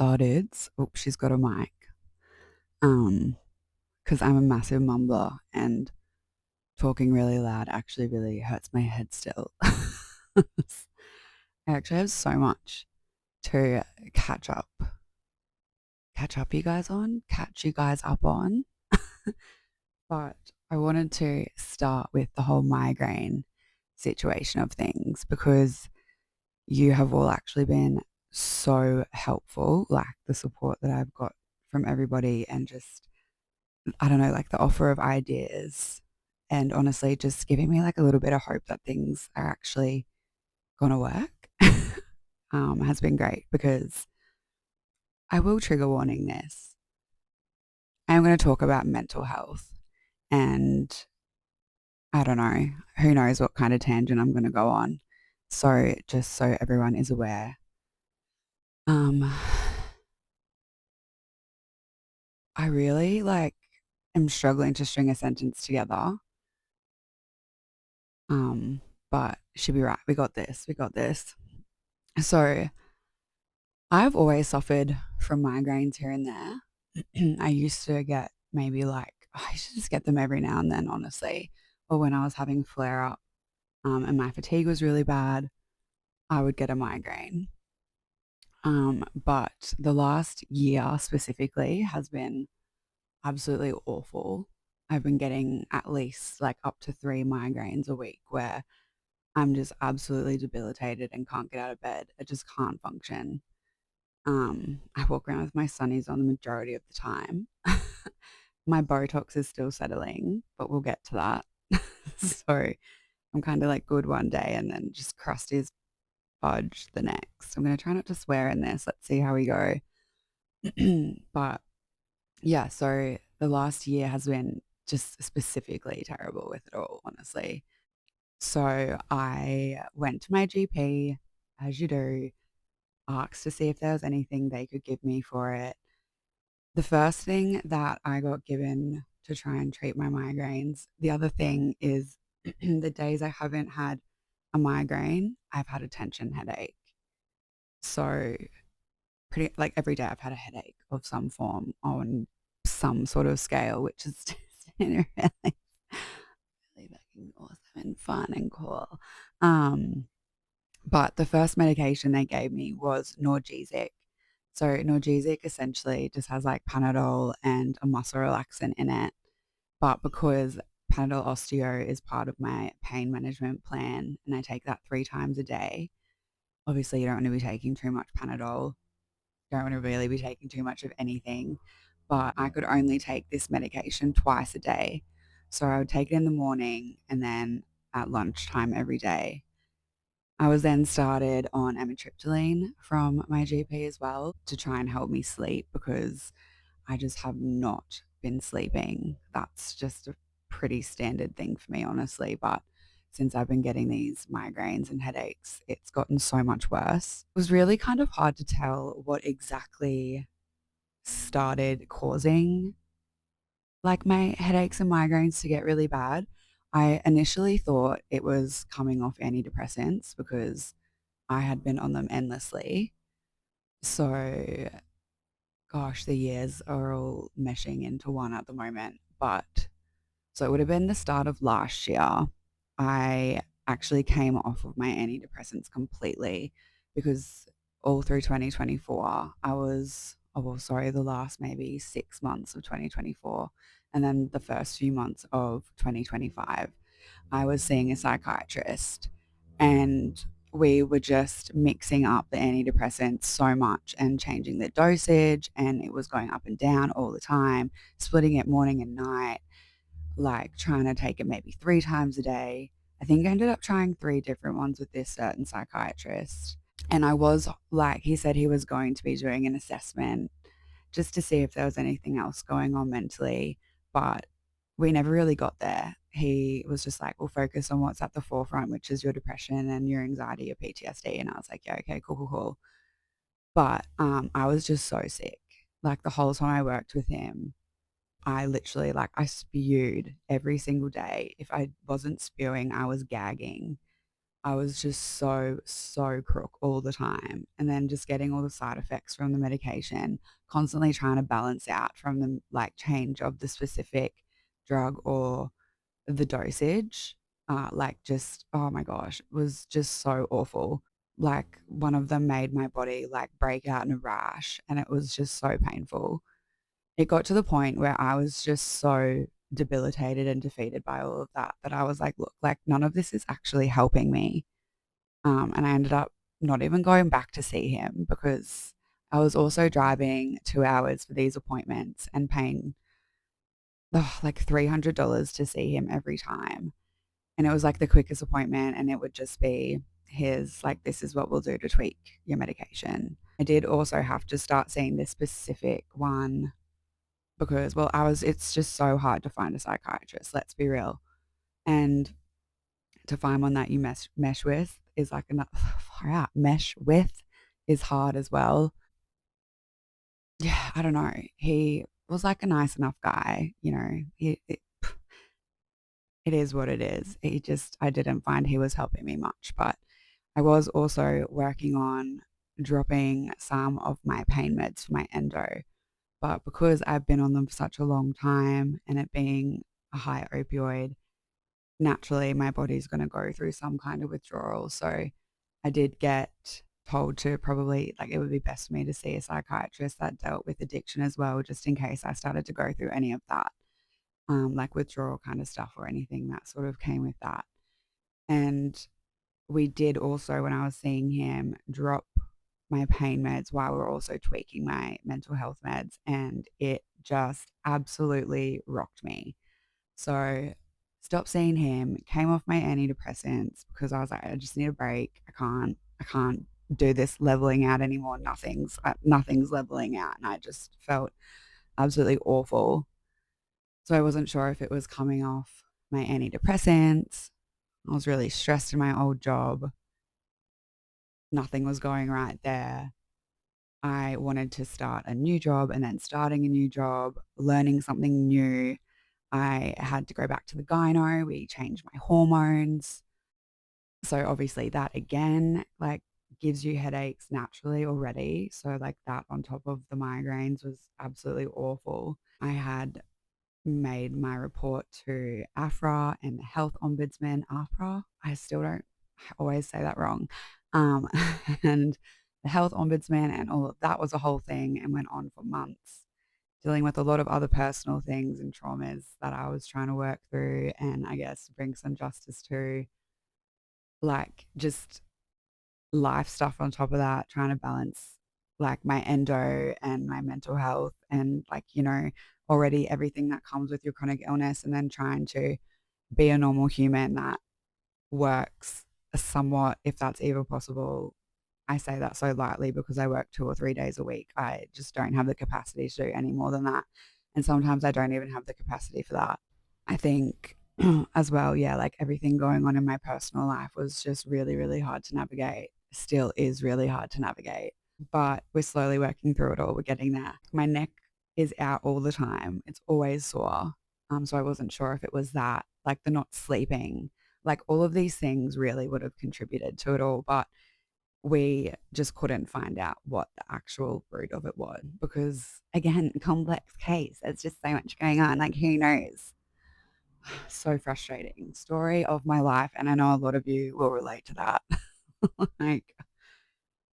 So dudes, oh, she's got a mic. Um, because I'm a massive mumbler and talking really loud actually really hurts my head still. I actually have so much to catch up, catch you guys up on. But I wanted to start with the whole migraine situation of things because you have all actually been so helpful, like the support that I've got from everybody and just I don't know, like the offer of ideas and honestly just giving me like a little bit of hope that things are actually gonna work has been great because I will trigger warning this. I am going to talk about mental health and I don't know, who knows what kind of tangent I'm going to go on. So just so everyone is aware, um, I really like am struggling to string a sentence together. Um, but she'll be right. We got this. We got this. So I've always suffered from migraines here and there. I used to get maybe like, I used to just get them every now and then, honestly. Or when I was having flare up and my fatigue was really bad, I would get a migraine. But the last year specifically has been absolutely awful. I've been getting at least like up to 3 migraines a week where I'm just absolutely debilitated and can't get out of bed. I just can't function. I walk around with my sunnies on the majority of the time. My Botox is still settling, but we'll get to that. So I'm kind of like good one day and then just crusty as fudge the next. I'm going to try not to swear in this. Let's see how we go. But yeah, so the last year has been just specifically terrible with it all, honestly. So I went to my GP, as you do, asked to see if there was anything they could give me for it. The first thing that I got given to try and treat my migraines, the other thing is the days I haven't had a migraine, I've had a tension headache. So pretty like every day I've had a headache of some form on some sort of scale, which is just really, really fucking awesome and fun and cool. Um, but the first medication they gave me was Norgesic. So Norgesic essentially just has like Panadol and a muscle relaxant in it. But because Panadol Osteo is part of my pain management plan and I take that 3 times a day, obviously you don't want to be taking too much Panadol. You don't want to really be taking too much of anything. But I could only take this medication twice a day. So I would take it in the morning and then at lunchtime every day. I was then started on amitriptyline from my GP as well to try and help me sleep because I just have not been sleeping. That's just a pretty standard thing for me, honestly. But since I've been getting these migraines and headaches, it's gotten so much worse. It was really kind of hard to tell what exactly started causing like my headaches and migraines to get really bad. I initially thought it was coming off antidepressants because I had been on them endlessly. So, gosh, the years are all meshing into one at the moment. But so it would have been the start of last year. I actually came off of my antidepressants completely because all through 2024, I was, oh, well, sorry, the last maybe 6 months of 2024, and then the first few months of 2025. I was seeing a psychiatrist and we were just mixing up the antidepressants so much and changing the dosage and it was going up and down all the time, splitting it morning and night, like trying to take it maybe 3 times a day. I think I ended up trying 3 different ones with this certain psychiatrist. And I was like, he said he was going to be doing an assessment just to see if there was anything else going on mentally. But we never really got there. He was just like, we'll focus on what's at the forefront, which is your depression and your anxiety, your PTSD. And I was like, yeah, okay, cool, cool, cool. But I was just so sick. Like the whole time I worked with him, I literally like I spewed every single day. If I wasn't spewing, I was gagging. I was just so crook all the time. And then just getting all the side effects from the medication, constantly trying to balance out from the like change of the specific drug or the dosage. Like just, oh my gosh, it was just so awful. Like one of them made my body like break out in a rash and it was just so painful. It got to the point where I was just so debilitated and defeated by all of that that I was like, look, like none of this is actually helping me. And I ended up not even going back to see him because I was also driving 2 hours for these appointments and paying like $300 to see him every time. And it was like the quickest appointment, and it would just be his, like, this is what we'll do to tweak your medication. I did also have to start seeing this specific one because, well, it's just so hard to find a psychiatrist, let's be real. And to find one that you mesh with is like another, far out, mesh with is hard as well. Yeah, I don't know. He was like a nice enough guy, you know. It is what it is. I didn't find he was helping me much, but I was also working on dropping some of my pain meds for my endo. But because I've been on them for such a long time and it being a high opioid, naturally my body's going to go through some kind of withdrawal. So I did get told to probably, like, it would be best for me to see a psychiatrist that dealt with addiction as well, just in case I started to go through any of that, like withdrawal kind of stuff or anything that sort of came with that. And we did also, when I was seeing him, drop my pain meds while we were also tweaking my mental health meds. And it just absolutely rocked me. So stopped seeing him, came off my antidepressants because I was like, I just need a break. I can't do this leveling out anymore. Nothing's leveling out. And I just felt absolutely awful. So I wasn't sure if it was coming off my antidepressants. I was really stressed in my old job. Nothing was going right there. I wanted to start a new job, and then starting a new job, learning something new. I had to go back to the gyno. We changed my hormones. So obviously that again, like, gives you headaches naturally already. So like that on top of the migraines was absolutely awful. I had made my report to AFRA and the health ombudsman. AFRA, I still don't, I always say that wrong. Um, and the health ombudsman, and all of that was a whole thing and went on for months, dealing with a lot of other personal things and traumas that I was trying to work through and I guess bring some justice to, like just life stuff on top of that, trying to balance like my endo and my mental health and, like, already everything that comes with your chronic illness, and then trying to be a normal human that works somewhat, if that's even possible. I say that so lightly because I work 2 or 3 days a week. I just don't have the capacity to do any more than that. And sometimes I don't even have the capacity for that. I think as well, yeah, like everything going on in my personal life was just really, really hard to navigate. Still is really hard to navigate, but we're slowly working through it all. We're getting there. My neck is out all the time. It's always sore. So I wasn't sure if it was that, like the not sleeping, like all of these things really would have contributed to it all. But we just couldn't find out what the actual root of it was because, again, complex case. There's just so much going on. Like, who knows? So frustrating. Story of my life. And I know a lot of you will relate to that. Like,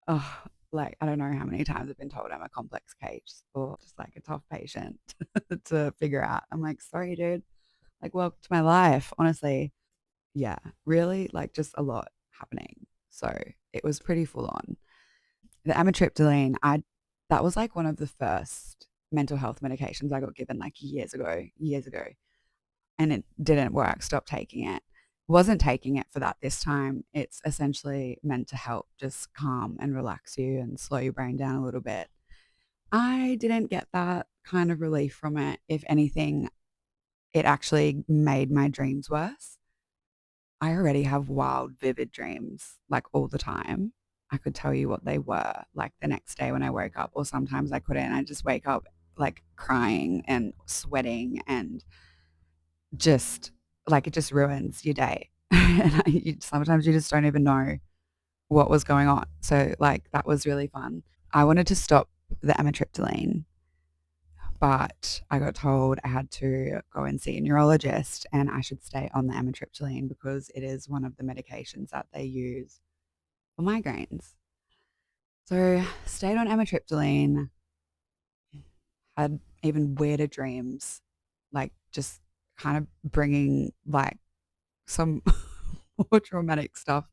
oh, like, I don't know how many times I've been told I'm a complex case or just like a tough patient to figure out. I'm like, sorry, dude. Like, welcome to my life. Honestly, yeah, really, like, just a lot happening. So it was pretty full on. The amitriptyline, that was like one of the first mental health medications I got given like years ago, and it didn't work. Stopped taking it. Wasn't taking it for that this time. It's essentially meant to help just calm and relax you and slow your brain down a little bit. I didn't get that kind of relief from it. If anything, it actually made my dreams worse. I already have wild, vivid dreams like all the time. I could tell you what they were like the next day when I woke up, or sometimes I couldn't. I just wake up like crying and sweating and just like it just ruins your day. Sometimes you just don't even know what was going on. So, like, that was really fun. I wanted to stop the amitriptyline, but I got told I had to go and see a neurologist and I should stay on the amitriptyline because it is one of the medications that they use for migraines. So, stayed on amitriptyline, had even weirder dreams, like just kind of bringing like some more traumatic stuff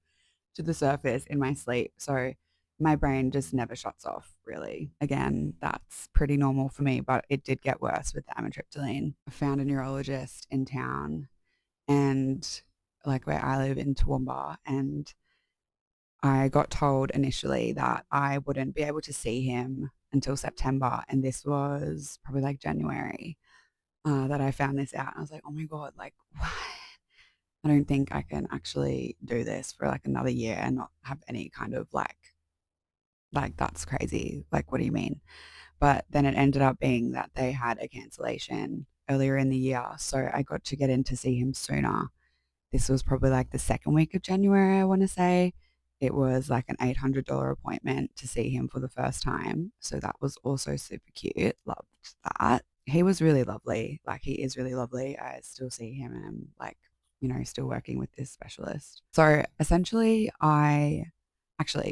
to the surface in my sleep. So my brain just never shuts off, really. Again, that's pretty normal for me, but it did get worse with the amitriptyline. I found a neurologist in town and like where I live in Toowoomba, and I got told initially that I wouldn't be able to see him until September. And this was probably like January that I found this out. I was like, oh my God, like, what? I don't think I can actually do this for like another year and not have any kind of like that's crazy. Like, what do you mean? But then it ended up being that they had a cancellation earlier in the year. So I got to get in to see him sooner. This was probably like the second week of January, I want to say. It was like an $800 appointment to see him for the first time. So that was also super cute. Loved that. He was really lovely. Like, he is really lovely. I still see him and I'm like, still working with this specialist. So essentially,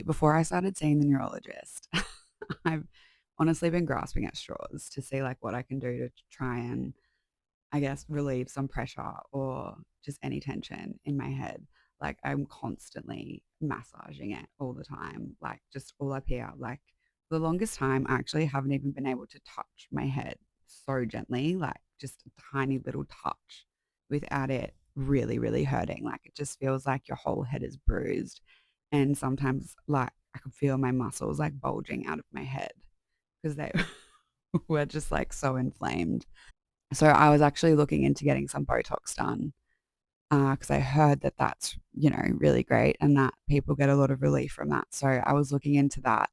before I started seeing the neurologist, I've honestly been grasping at straws to see like what I can do to try and, I guess, relieve some pressure or just any tension in my head. Like, I'm constantly massaging it all the time, like just all up here. Like, for the longest time, I actually haven't even been able to touch my head so gently, like just a tiny little touch without it really, really hurting. Like, it just feels like your whole head is bruised. And sometimes, like, I can feel my muscles like bulging out of my head because they were just like so inflamed. So I was actually looking into getting some Botox done because I heard that that's, really great and that people get a lot of relief from that. So I was looking into that.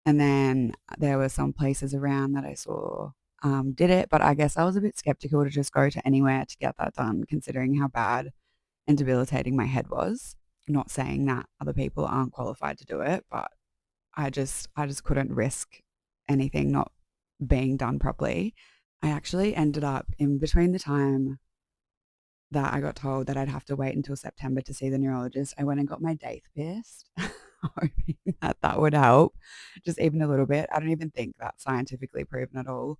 And then there were some places around that I saw did it, but I guess I was a bit skeptical to just go to anywhere to get that done, considering how bad and debilitating my head was. Not saying that other people aren't qualified to do it, but I just couldn't risk anything not being done properly. I actually ended up in between the time that I got told that I'd have to wait until September to see the neurologist. I went and got my daith pierced, hoping that that would help just even a little bit. I don't even think that's scientifically proven at all.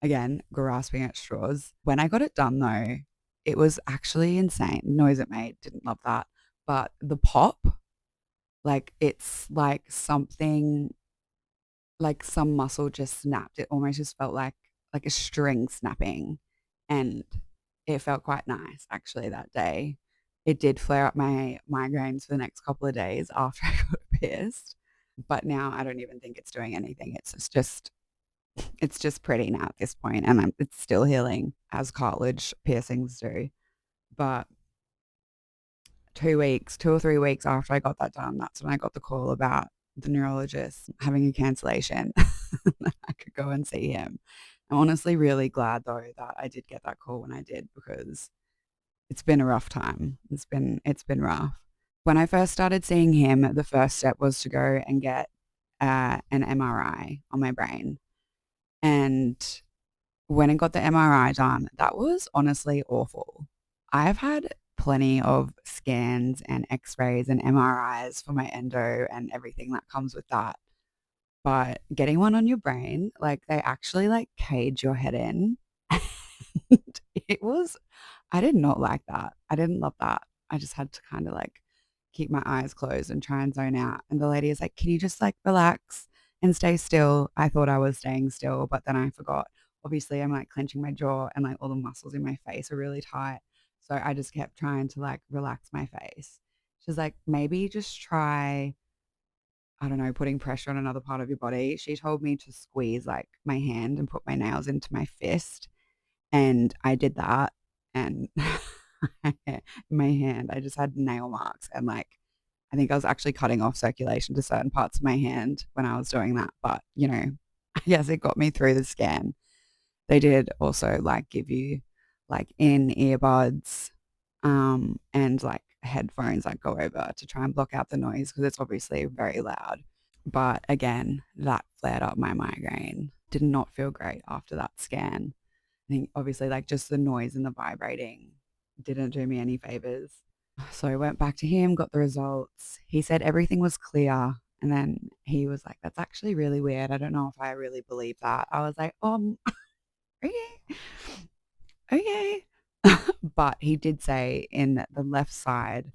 Again, grasping at straws. When I got it done though, it was actually insane. The noise it made, didn't love that. But the pop, like it's like something, like some muscle just snapped. It almost just felt like a string snapping, and it felt quite nice actually that day. It did flare up my migraines for the next couple of days after I got pierced, but now I don't even think it's doing anything. It's just pretty now at this point, and it's still healing as cartilage piercings do. But 2 weeks, 2 or 3 weeks after I got that done, that's when I got the call about the neurologist having a cancellation. I could go and see him. I'm honestly really glad though that I did get that call when I did because it's been a rough time. It's been rough. When I first started seeing him, the first step was to go and get an MRI on my brain. And when I got the MRI done, that was honestly awful. I've had plenty of scans and x-rays and MRIs for my endo and everything that comes with that. But getting one on your brain, like they actually like cage your head in. And it was, I did not like that. I didn't love that. I just had to kind of like keep my eyes closed and try and zone out. And the lady is like, can you just like relax and stay still? I thought I was staying still, but then I forgot. Obviously, I'm like clenching my jaw and like all the muscles in my face are really tight. So I just kept trying to like relax my face. She's like, maybe just try, I don't know, putting pressure on another part of your body. She told me to squeeze like my hand and put my nails into my fist. And I did that. And my hand, I just had nail marks. And like, I think I was actually cutting off circulation to certain parts of my hand when I was doing that. But, I guess it got me through the scan. They did also like give you like in earbuds and like headphones that go over to try and block out the noise because it's obviously very loud. But again, that flared up my migraine. Did not feel great after that scan. I think obviously like just the noise and the vibrating didn't do me any favors. So I went back to him, got the results. He said everything was clear. And then he was like, that's actually really weird. I don't know if I really believe that. I was like, okay, okay. But he did say in the left side,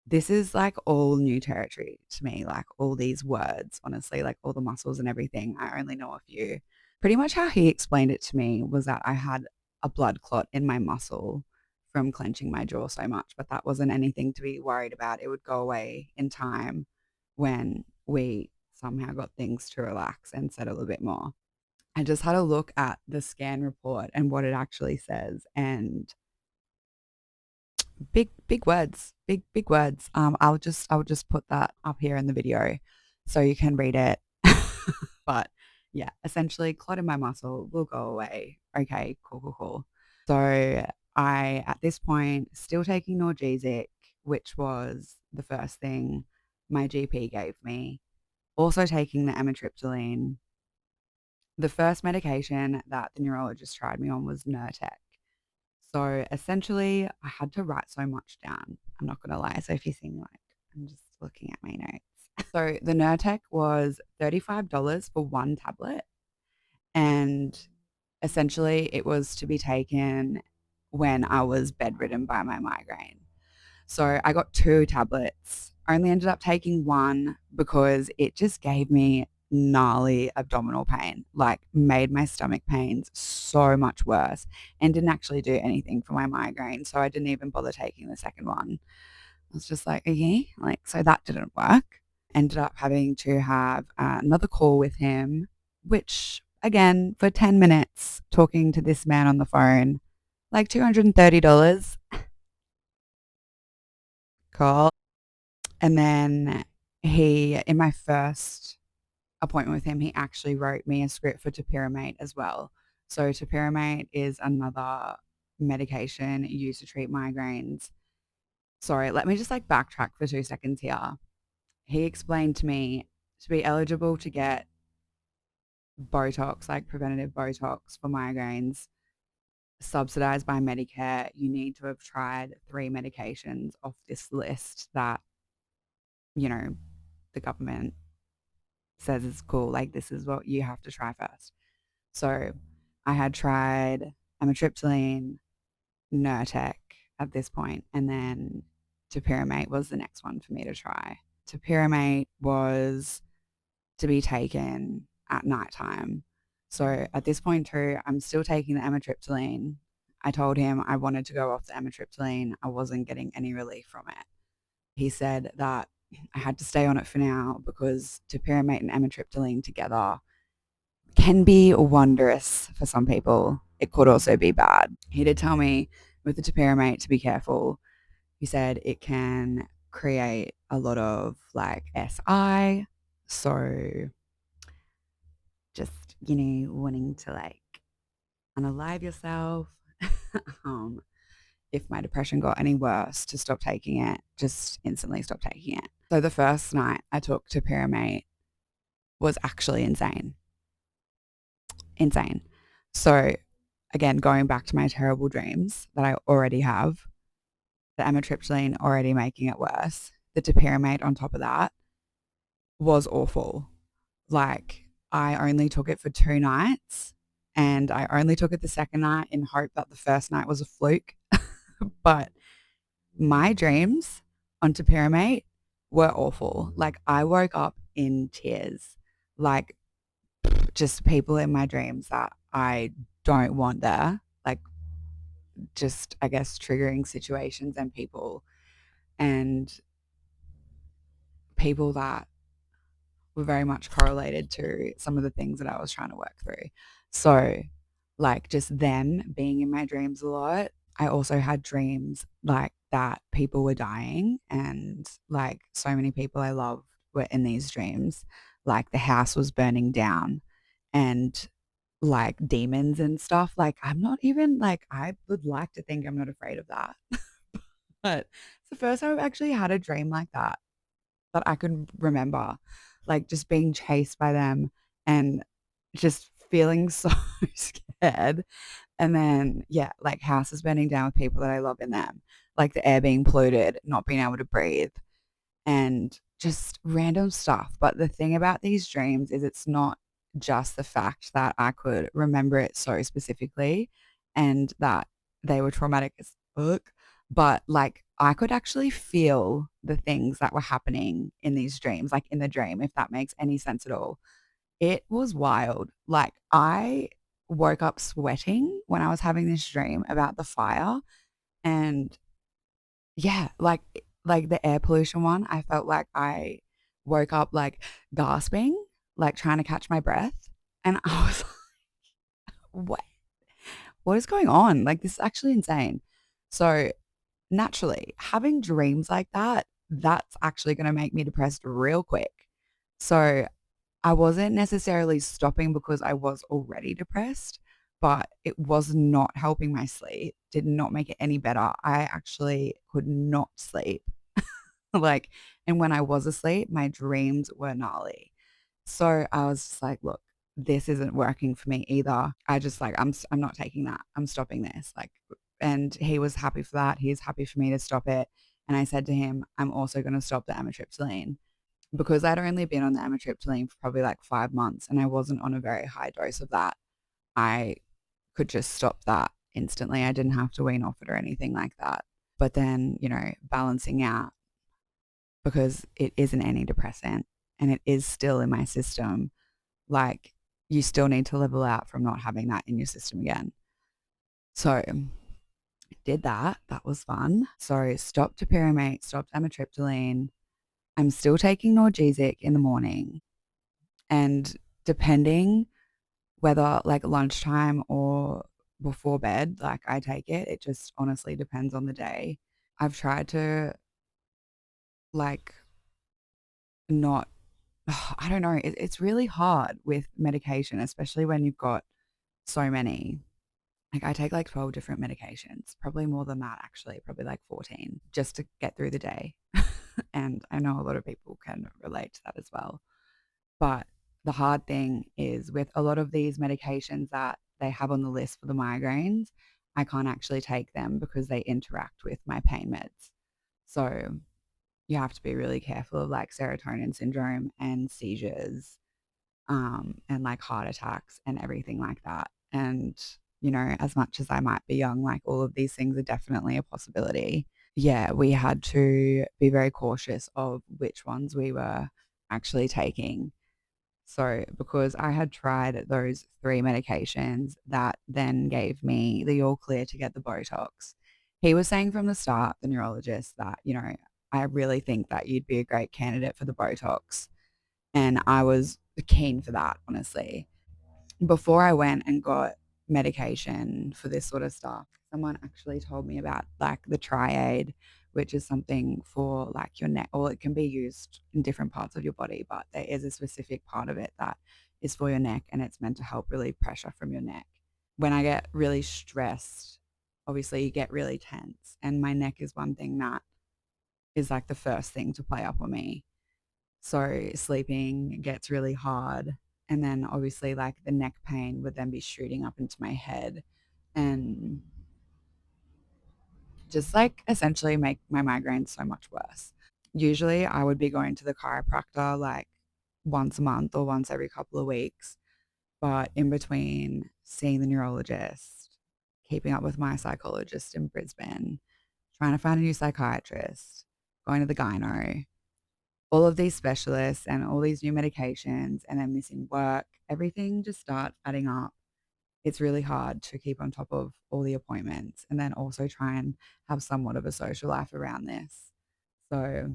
this is like all new territory to me, like all these words, honestly, like all the muscles and everything. I only know a few. Pretty much how he explained it to me was that I had a blood clot in my muscle from clenching my jaw so much, but that wasn't anything to be worried about. It would go away in time when we somehow got things to relax and settle a bit more. I just had a look at the scan report and what it actually says, and big words, big words. I'll just put that up here in the video so you can read it. But yeah, essentially, clot in my muscle will go away. Okay, cool. So I, at this point, still taking Norgesic, which was the first thing my GP gave me. Also taking the amitriptyline. The first medication that the neurologist tried me on was Nurtec. So essentially, I had to write so much down. I'm not going to lie. So if you see me like, I'm just looking at my notes. So the Nurtec was $35 for one tablet. And essentially, it was to be taken when I was bedridden by my migraine. So I got two tablets. I only ended up taking one because it just gave me gnarly abdominal pain, like made my stomach pains so much worse and didn't actually do anything for my migraine. So I didn't even bother taking the second one. I was just like, okay, like, so that didn't work. Ended up having to have another call with him, which again, for 10 minutes talking to this man on the phone, like $230. Cool. And then in my first appointment with him, he actually wrote me a script for topiramate as well. So topiramate is another medication used to treat migraines. Sorry, let me just like backtrack for 2 seconds here. He explained to me to be eligible to get Botox, like preventative Botox for migraines, subsidized by Medicare, you need to have tried 3 medications off this list that, you know, the government says it's cool. Like, this is what you have to try first. So I had tried amitriptyline, Nurtec at this point, and then topiramate was the next one for me to try. Topiramate was to be taken at nighttime. So at this point too, I'm still taking the amitriptyline. I told him I wanted to go off the amitriptyline. I wasn't getting any relief from it. He said that I had to stay on it for now because topiramate and amitriptyline together can be wondrous for some people. It could also be bad. He did tell me with the topiramate to be careful. He said it can create a lot of like SI. So just, wanting to like unalive yourself. um, if my depression got any worse, to stop taking it, just instantly stop taking it. So the first night I took topiramate was actually insane. Insane. So again, going back to my terrible dreams that I already have, the amitriptyline already making it worse, the topiramate on top of that was awful. Like, I only took it for 2 nights and I only took it the second night in hope that the first night was a fluke. But my dreams on topiramate were awful. Like, I woke up in tears, like just people in my dreams that I don't want there, like just, I guess, triggering situations and and people that were very much correlated to some of the things that I was trying to work through. So, like, just them being in my dreams a lot. I also had dreams like that people were dying, and like so many people I loved were in these dreams. Like, the house was burning down and like demons and stuff. Like, I'm not even like, I would like to think I'm not afraid of that. But it's the first time I've actually had a dream like that I can remember, like just being chased by them and just feeling so scared. And then, yeah, like houses burning down with people that I love in them, like the air being polluted, not being able to breathe, and just random stuff. But the thing about these dreams is it's not just the fact that I could remember it so specifically and that they were traumatic as fuck, but like I could actually feel the things that were happening in these dreams, like in the dream, if that makes any sense at all. It was wild. Like I woke up sweating when I was having this dream about the fire and yeah, like the air pollution one, I felt like I woke up like gasping, like trying to catch my breath. And I was like, what is going on? Like this is actually insane. So naturally, having dreams like that, that's actually going to make me depressed real quick. So I wasn't necessarily stopping because I was already depressed, but it was not helping my sleep, did not make it any better. I actually could not sleep. Like, and when I was asleep, my dreams were gnarly. So I was just like, look, this isn't working for me either. I just like, I'm not taking that. I'm stopping this. Like, and he was happy for that. He's happy for me to stop it. And I said to him, I'm also going to stop the amitriptyline because I'd only been on the amitriptyline for probably like 5 months and I wasn't on a very high dose of that. I could just stop that instantly. I didn't have to wean off it or anything like that. But then, balancing out because it is an antidepressant and it is still in my system. Like, you still need to level out from not having that in your system again. So, did that. That was fun. So, stopped topiramate, stopped amitriptyline. I'm still taking Norgesic in the morning. And depending whether like lunchtime or before bed, like I take it, it just honestly depends on the day. I've tried to like not I don't know. It's really hard with medication, especially when you've got so many. Like I take like 12 different medications, probably more than that, actually, probably like 14 just to get through the day. And I know a lot of people can relate to that as well. But the hard thing is with a lot of these medications that they have on the list for the migraines, I can't actually take them because they interact with my pain meds. So you have to be really careful of like serotonin syndrome and seizures, and like heart attacks and everything like that. And, as much as I might be young, like all of these things are definitely a possibility. Yeah, we had to be very cautious of which ones we were actually taking. So, because I had tried those three medications that then gave me the all clear to get the Botox, he was saying from the start, the neurologist, that, I really think that you'd be a great candidate for the Botox. And I was keen for that, honestly. Before I went and got medication for this sort of stuff, someone actually told me about like the triade, which is something for like your neck, or it can be used in different parts of your body, but there is a specific part of it that is for your neck and it's meant to help relieve pressure from your neck. When I get really stressed, obviously you get really tense, and my neck is one thing that is like the first thing to play up on me. So sleeping gets really hard. And then obviously, like the neck pain would then be shooting up into my head and just like essentially make my migraine so much worse. Usually, I would be going to the chiropractor like once a month or once every couple of weeks. But in between seeing the neurologist, keeping up with my psychologist in Brisbane, trying to find a new psychiatrist, going to the gyno, all of these specialists and all these new medications and then missing work, everything just starts adding up. It's really hard to keep on top of all the appointments and then also try and have somewhat of a social life around this. So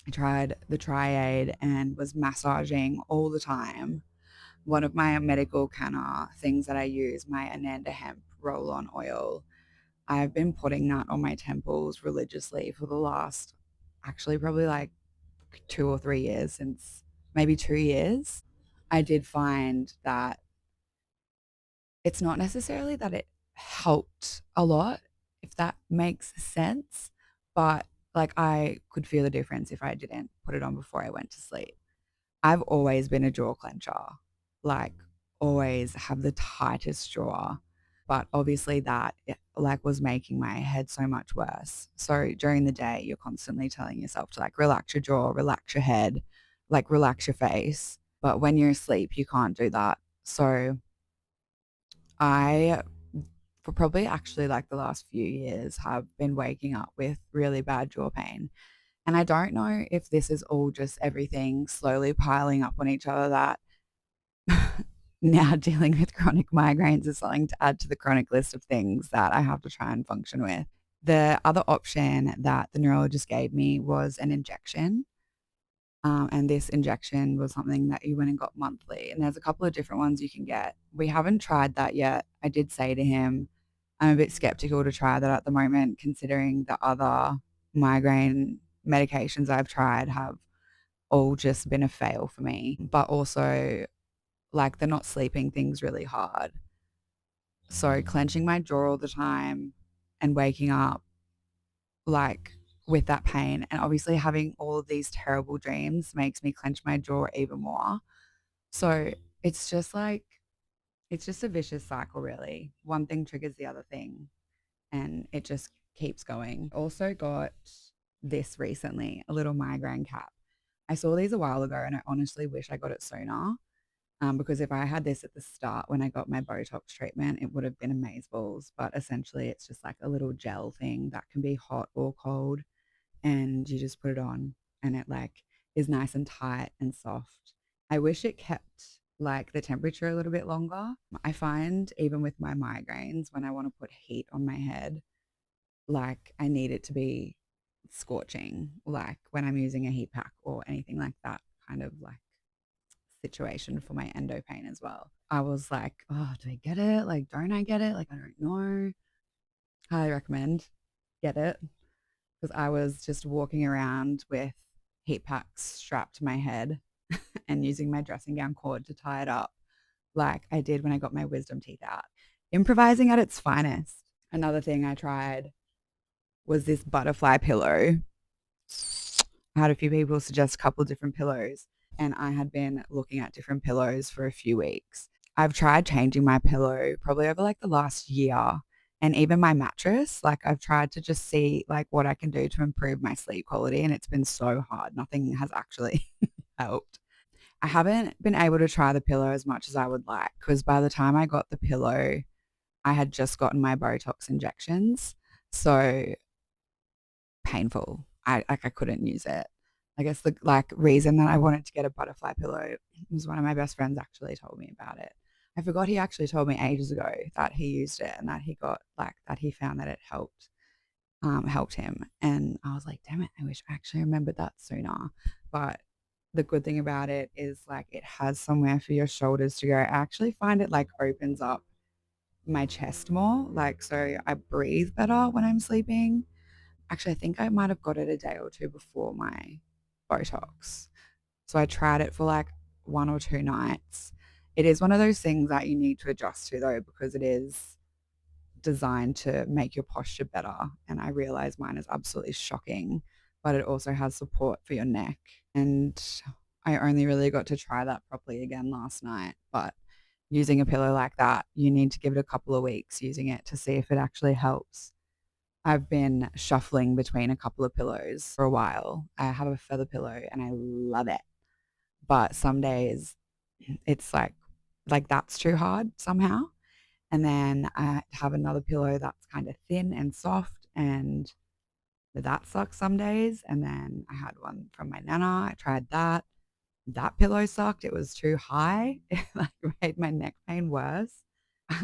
I tried the triade and was massaging all the time. One of my medical canna things that I use, my Ananda hemp roll on oil, I've been putting that on my temples religiously for the last actually probably like 2 or 3 years, since maybe 2 years. I did find that it's not necessarily that it helped a lot, if that makes sense, but like I could feel the difference if I didn't put it on before I went to sleep. I've always been a jaw clencher, like always have the tightest jaw. But obviously that like was making my head so much worse. So during the day, you're constantly telling yourself to like relax your jaw, relax your head, like relax your face. But when you're asleep, you can't do that. So I, for probably actually like the last few years, have been waking up with really bad jaw pain. And I don't know if this is all just everything slowly piling up on each other that now dealing with chronic migraines is something to add to the chronic list of things that I have to try and function with. The other option that the neurologist gave me was an injection. And this injection was something that you went and got monthly. And there's a couple of different ones you can get. We haven't tried that yet. I did say to him, I'm a bit skeptical to try that at the moment, considering the other migraine medications I've tried have all just been a fail for me. But also, like, they're not sleeping things really hard. So, clenching my jaw all the time and waking up like with that pain and obviously having all of these terrible dreams makes me clench my jaw even more. So it's just like, it's just a vicious cycle, really. One thing triggers the other thing and it just keeps going. Also, got this recently a little migraine cap. I saw these a while ago and I honestly wish I got it sooner. Because if I had this at the start when I got my Botox treatment, it would have been amazeballs. But essentially, it's just like a little gel thing that can be hot or cold and you just put it on and it like is nice and tight and soft. I wish it kept like the temperature a little bit longer. I find even with my migraines, when I want to put heat on my head, like I need it to be scorching, like when I'm using a heat pack or anything like that kind of like situation for my endo pain as well. I was like, oh, do I get it? Like, don't I get it? Like, I don't know. Highly recommend get it because I was just walking around with heat packs strapped to my head and using my dressing gown cord to tie it up like I did when I got my wisdom teeth out. Improvising at its finest. Another thing I tried was this butterfly pillow. I had a few people suggest a couple of different pillows, and I had been looking at different pillows for a few weeks. I've tried changing my pillow probably over like the last year and even my mattress. Like I've tried to just see like what I can do to improve my sleep quality, and it's been so hard. Nothing has actually helped. I haven't been able to try the pillow as much as I would like because by the time I got the pillow, I had just gotten my Botox injections. So painful. I couldn't use it. I guess the like reason that I wanted to get a butterfly pillow was one of my best friends actually told me about it. I forgot he actually told me ages ago that he used it and that he got like that he found that it helped him. And I was like, damn it, I wish I actually remembered that sooner. But the good thing about it is like it has somewhere for your shoulders to go. I actually find it like opens up my chest more. Like so I breathe better when I'm sleeping. Actually, I think I might have got it a day or two before my Botox. So I tried it for like 1 or 2 nights. It is one of those things that you need to adjust to though, because it is designed to make your posture better. And I realize mine is absolutely shocking, but it also has support for your neck. And I only really got to try that properly again last night. But using a pillow like that, you need to give it a couple of weeks using it to see if it actually helps. I've been shuffling between a couple of pillows for a while. I have a feather pillow and I love it. But some days it's like that's too hard somehow. And then I have another pillow that's kind of thin and soft and that sucks some days. And then I had one from my nana. I tried that. That pillow sucked. It was too high. It like made my neck pain worse.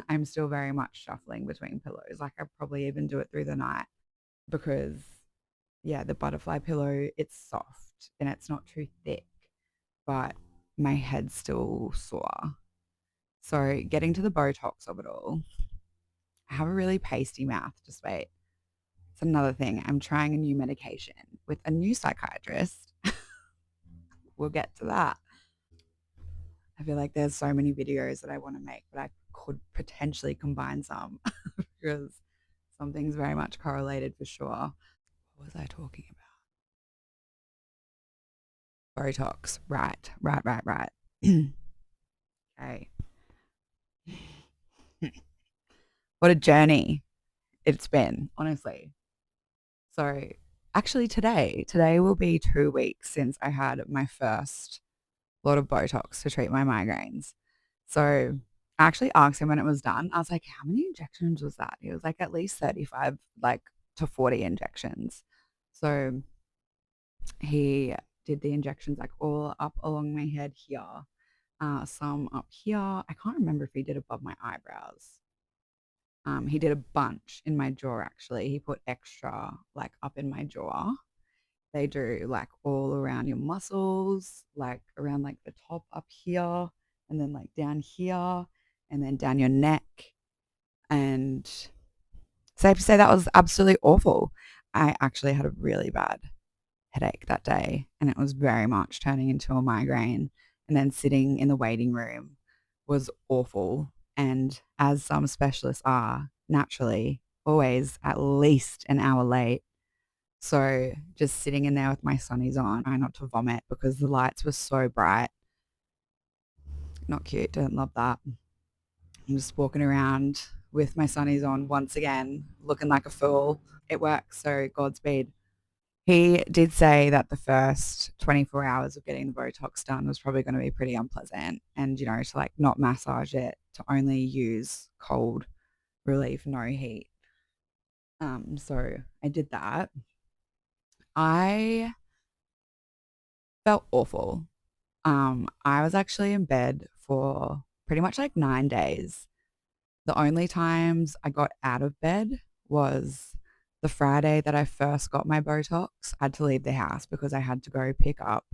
I'm still very much shuffling between pillows. Like I probably even do it through the night because yeah, the butterfly pillow, it's soft and it's not too thick, but my head's still sore. So getting to the Botox of it all, I have a really pasty mouth. Just wait. It's another thing. I'm trying a new medication with a new psychiatrist. We'll get to that. I feel like there's so many videos that I want to make, but I could potentially combine some because something's very much correlated for sure. What was I talking about? Botox. Right. Okay. What a journey it's been, honestly. So, actually, today will be 2 weeks since I had my first lot of Botox to treat my migraines. So, I actually asked him when it was done. I was like, "How many injections was that?" He was like, "At least 35, like to 40 injections." So, he did the injections like all up along my head here, some up here. I can't remember if he did above my eyebrows. He did a bunch in my jaw actually. He put extra like up in my jaw. They do like all around your muscles, like around like the top up here, and then like down here, and then down your neck. And safe to say that was absolutely awful. I actually had a really bad headache that day, and it was very much turning into a migraine. And then sitting in the waiting room was awful. And as some specialists are, naturally, always at least an hour late. So just sitting in there with my sunnies on, trying not to vomit because the lights were so bright. Not cute, don't love that. I'm just walking around with my sunnies on once again, looking like a fool. It works, so Godspeed. He did say that the first 24 hours of getting the Botox done was probably going to be pretty unpleasant and, to like not massage it, to only use cold relief, no heat. So I did that. I felt awful. I was actually in bed for pretty much like 9 days. The only times I got out of bed was the Friday that I first got my Botox. I had to leave the house because I had to go pick up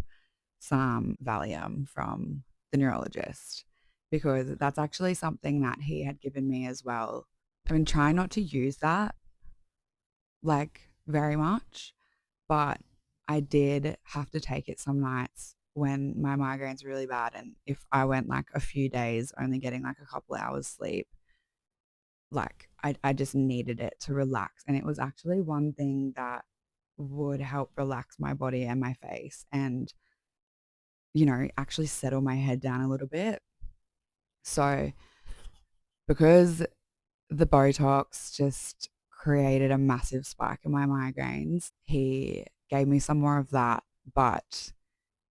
some Valium from the neurologist because that's actually something that he had given me as well. I've been trying not to use that like very much, but I did have to take it some nights when my migraines were really bad. And if I went like a few days only getting like a couple hours sleep, like I just needed it to relax. And it was actually one thing that would help relax my body and my face and, actually settle my head down a little bit. So because the Botox just created a massive spike in my migraines, he gave me some more of that. But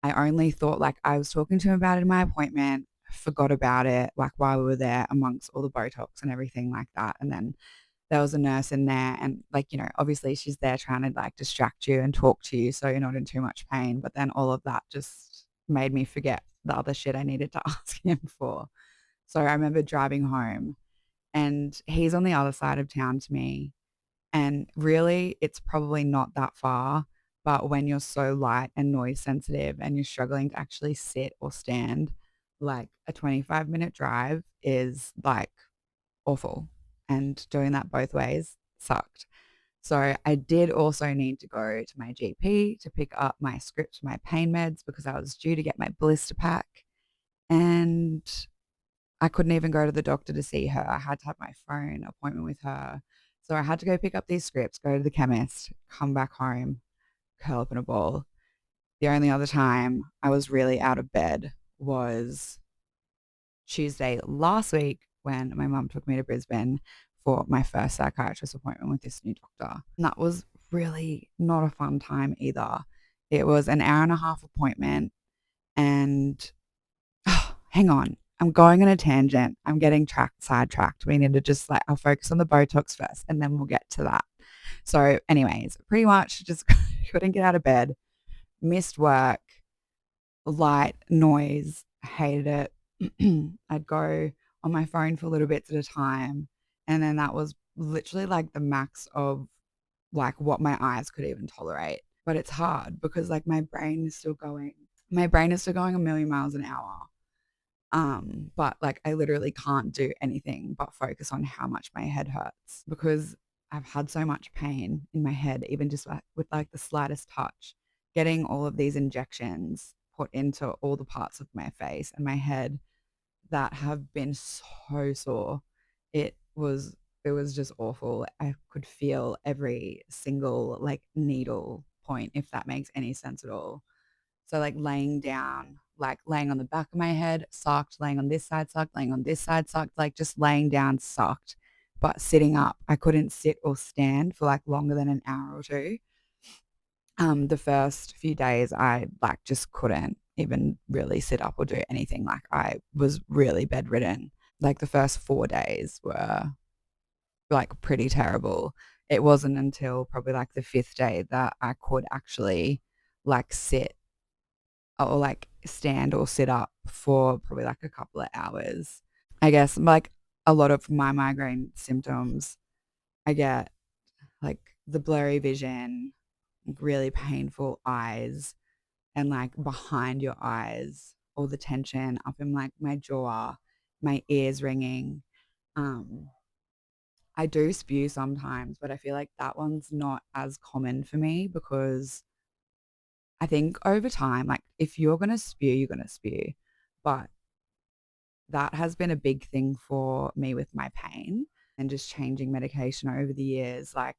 I only thought like I was talking to him about it in my appointment, forgot about it like while we were there amongst all the Botox and everything like that. And then there was a nurse in there and like, obviously she's there trying to like distract you and talk to you so you're not in too much pain. But then all of that just made me forget the other shit I needed to ask him for. So I remember driving home and he's on the other side of town to me. And really, it's probably not that far. But when you're so light and noise sensitive and you're struggling to actually sit or stand, like a 25-minute drive is like awful. And doing that both ways sucked. So I did also need to go to my GP to pick up my script for my pain meds because I was due to get my blister pack. And I couldn't even go to the doctor to see her. I had to have my phone appointment with her. So I had to go pick up these scripts, go to the chemist, come back home, curl up in a ball. The only other time I was really out of bed was Tuesday last week when my mum took me to Brisbane for my first psychiatrist appointment with this new doctor. And that was really not a fun time either. It was an hour and a half appointment and hang on. I'm going on a tangent. I'm getting sidetracked. We need to just like, I'll focus on the Botox first and then we'll get to that. So, anyways, pretty much just couldn't get out of bed, missed work, light, noise, hated it. I'd go on my phone for little bits at a time. And then that was literally like the max of like what my eyes could even tolerate. But it's hard because like my brain is still going. My brain is still going a million miles an hour. But like I literally can't do anything but focus on how much my head hurts because I've had so much pain in my head, even just like with like the slightest touch, getting all of these injections put into all the parts of my face and my head that have been so sore. It was It was just awful. I could feel every single like needle point, if that makes any sense at all. So like laying down, like laying on the back of my head, sucked, laying on this side, sucked, laying on this side, sucked, like just laying down, sucked. But sitting up, I couldn't sit or stand for like longer than an hour or two. The first few days I like just couldn't even really sit up or do anything. Like I was really bedridden. Like the first 4 days were like pretty terrible. It wasn't until probably like the fifth day that I could actually like sit or like stand or sit up for probably like a couple of hours. I guess like a lot of my migraine symptoms, I get like the blurry vision, really painful eyes, and like behind your eyes, all the tension up in like my jaw, my ears ringing. Um, I do spew sometimes, but I feel like that one's not as common for me because I think over time, like if you're gonna spew, you're gonna spew. But that has been a big thing for me with my pain and just changing medication over the years. Like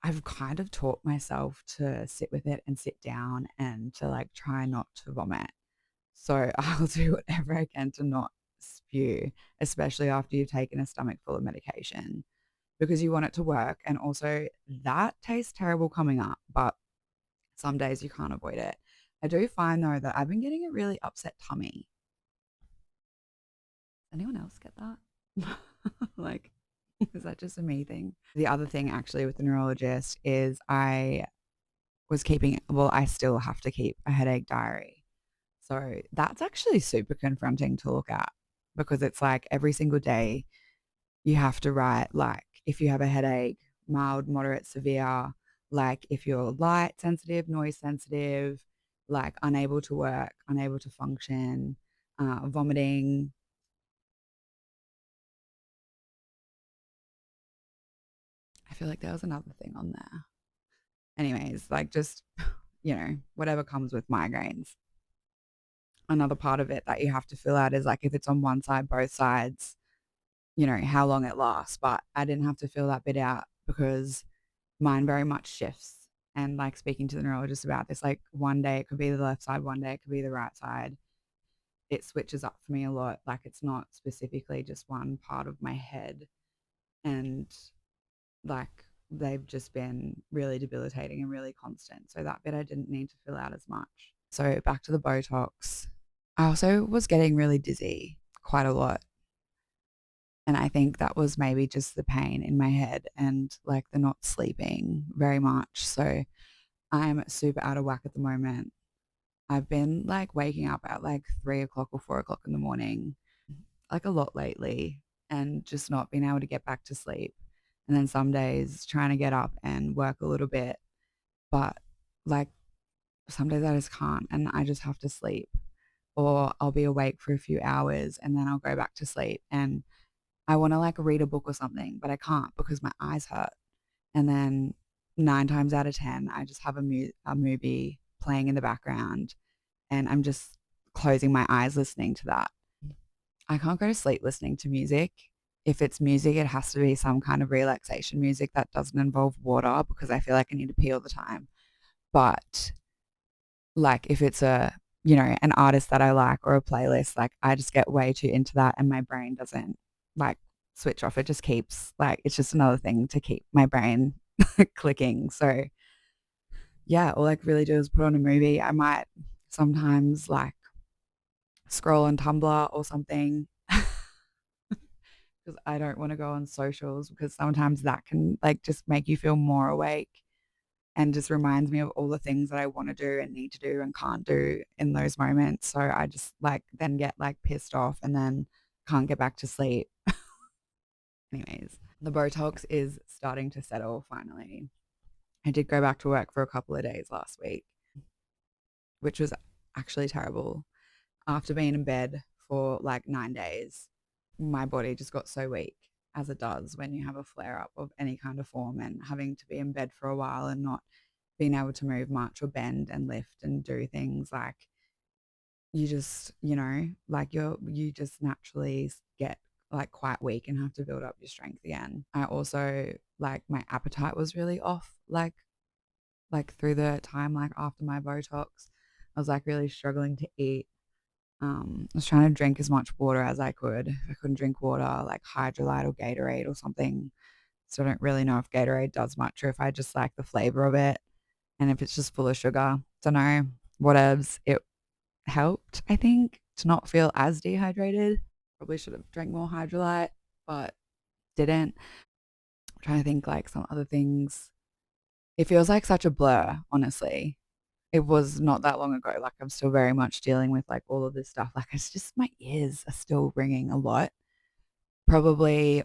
I've kind of taught myself to sit with it and sit down and to like try not to vomit. So I'll do whatever I can to not spew, especially after you've taken a stomach full of medication because you want it to work. And also, that tastes terrible coming up, but some days you can't avoid it. I do find though that I've been getting a really upset tummy. Anyone else get that? Like, is that just a me thing? The other thing actually with the neurologist is I was keeping, well, I still have to keep a headache diary. So that's actually super confronting to look at because it's like every single day you have to write, like, if you have a headache, mild, moderate, severe, like if you're light sensitive, noise sensitive, like unable to work, unable to function, vomiting. I feel like there was another thing on there. Anyways, like just, whatever comes with migraines. Another part of it that you have to fill out is like if it's on one side, both sides, how long it lasts. But I didn't have to fill that bit out because mine very much shifts. And like speaking to the neurologist about this, like one day it could be the left side, one day it could be the right side. It switches up for me a lot. Like it's not specifically just one part of my head. And like they've just been really debilitating and really constant. So that bit I didn't need to fill out as much. So back to the Botox. I also was getting really dizzy quite a lot. And I think that was maybe just the pain in my head and like the not sleeping very much. So I'm super out of whack at the moment. I've been like waking up at like 3 o'clock or 4 o'clock in the morning, like a lot lately, and just not being able to get back to sleep. And then some days trying to get up and work a little bit, but like some days I just can't and I just have to sleep. Or I'll be awake for a few hours and then I'll go back to sleep. And I want to like read a book or something, but I can't because my eyes hurt. And then 9 times out of 10, I just have a movie playing in the background and I'm just closing my eyes listening to that. I can't go to sleep listening to music. If it's music, it has to be some kind of relaxation music that doesn't involve water because I feel like I need to pee all the time. But like if it's an artist that I like or a playlist, like I just get way too into that and my brain doesn't like switch off. It just keeps like it's just another thing to keep my brain clicking. So yeah, all I can really do is put on a movie. I might sometimes like scroll on Tumblr or something because I don't want to go on socials because sometimes that can like just make you feel more awake and just reminds me of all the things that I want to do and need to do and can't do in those moments. So I just like then get like pissed off and then can't get back to sleep. Anyways, the Botox is starting to settle finally. I did go back to work for a couple of days last week, which was actually terrible. After being in bed for like 9 days, my body just got so weak, as it does when you have a flare up of any kind of form and having to be in bed for a while and not being able to move much or bend and lift and do things like you just, like you just naturally get like quite weak and have to build up your strength again. I also like my appetite was really off, like through the time like after my Botox. I was like really struggling to eat. I was trying to drink as much water as I could. If I couldn't drink water, like Hydrolyte or Gatorade or something. So I don't really know if Gatorade does much or if I just like the flavor of it. And if it's just full of sugar, don't know. Whatevs. It helped, I think, to not feel as dehydrated. Probably should have drank more Hydrolyte, but didn't. I'm trying to think like some other things. It feels like such a blur, honestly. It was not that long ago. Like I'm still very much dealing with like all of this stuff. Like it's just my ears are still ringing a lot. Probably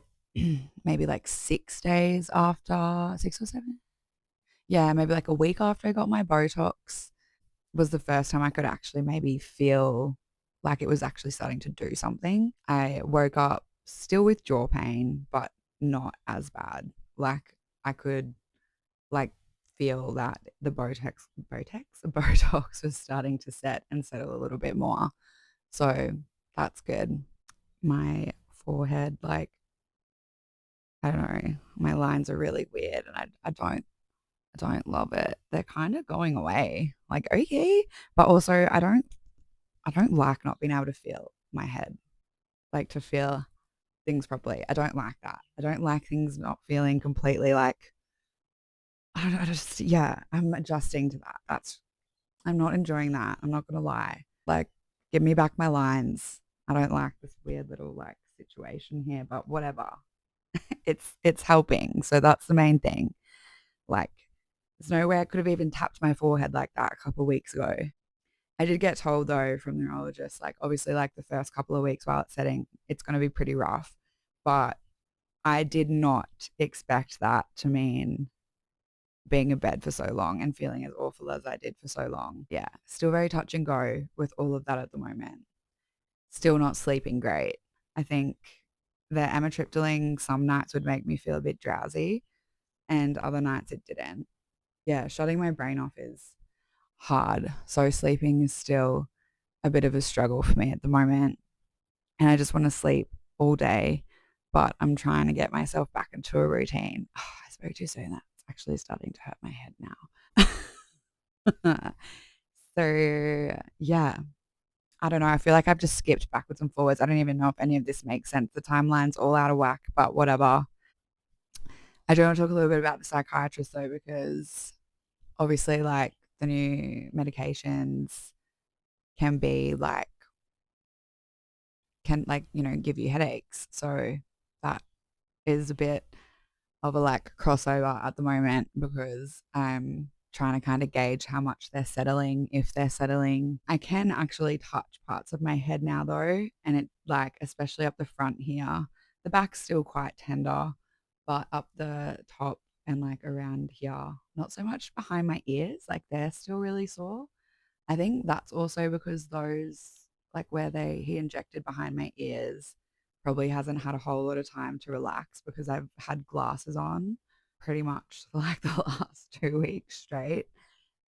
maybe like 6 days after, 6 or 7. Yeah, maybe like a week after I got my Botox was the first time I could actually maybe feel like it was actually starting to do something. I woke up still with jaw pain, but not as bad. Like I could like feel that the Botox was starting to set and settle a little bit more. So that's good. My forehead, like I don't know, my lines are really weird, and I don't love it. They're kind of going away. Like okay, but also I don't like not being able to feel my head, like to feel things properly. I don't like that. I don't like things not feeling completely like I don't know, just yeah, I'm adjusting to that. I'm not enjoying that. I'm not gonna lie. Like, give me back my lines. I don't like this weird little like situation here, but whatever. It's helping. So that's the main thing. Like, there's no way I could have even tapped my forehead like that a couple of weeks ago. I did get told though from the neurologist, like obviously like the first couple of weeks while it's setting, it's gonna be pretty rough. But I did not expect that to mean being in bed for so long and feeling as awful as I did for so long. Yeah, still very touch and go with all of that at the moment. Still not sleeping great. I think the amitriptyline some nights would make me feel a bit drowsy and other nights it didn't. Yeah, shutting my brain off is hard. So sleeping is still a bit of a struggle for me at the moment. And I just want to sleep all day, but I'm trying to get myself back into a routine. Oh, I spoke too soon. That's actually starting to hurt my head now. So, yeah, I don't know. I feel like I've just skipped backwards and forwards. I don't even know if any of this makes sense. The timeline's all out of whack, but whatever. I do want to talk a little bit about the psychiatrist though, because obviously, like the new medications can be like, can like, give you headaches. So that is a bit of a like crossover at the moment because I'm trying to kind of gauge how much they're settling, if they're settling. I can actually touch parts of my head now though, and it like especially up the front here. The back's still quite tender, but up the top and like around here, not so much behind my ears, like they're still really sore. I think that's also because those like where they he injected behind my ears probably hasn't had a whole lot of time to relax because I've had glasses on pretty much for like the last 2 weeks straight.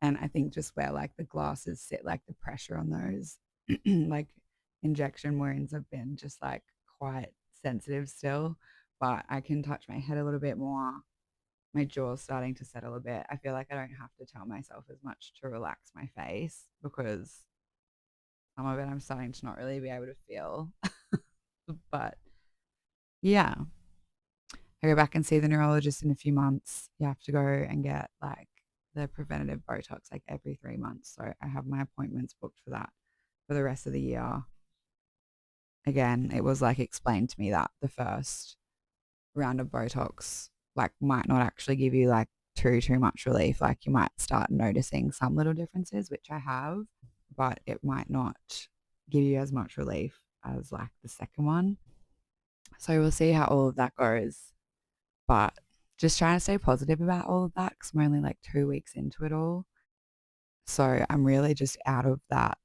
And I think just where like the glasses sit, like the pressure on those like injection wounds have been just like quite sensitive still. But I can touch my head a little bit more. My jaw's starting to settle a bit. I feel like I don't have to tell myself as much to relax my face because some of it I'm starting to not really be able to feel. But yeah, I go back and see the neurologist in a few months. You have to go and get like the preventative Botox like every 3 months. So I have my appointments booked for that for the rest of the year. Again, it was like explained to me that the first round of Botox like might not actually give you like too much relief. Like you might start noticing some little differences, which I have, but it might not give you as much relief as like the second one. So we'll see how all of that goes. But just trying to stay positive about all of that because I'm only like 2 weeks into it all. So I'm really just out of that,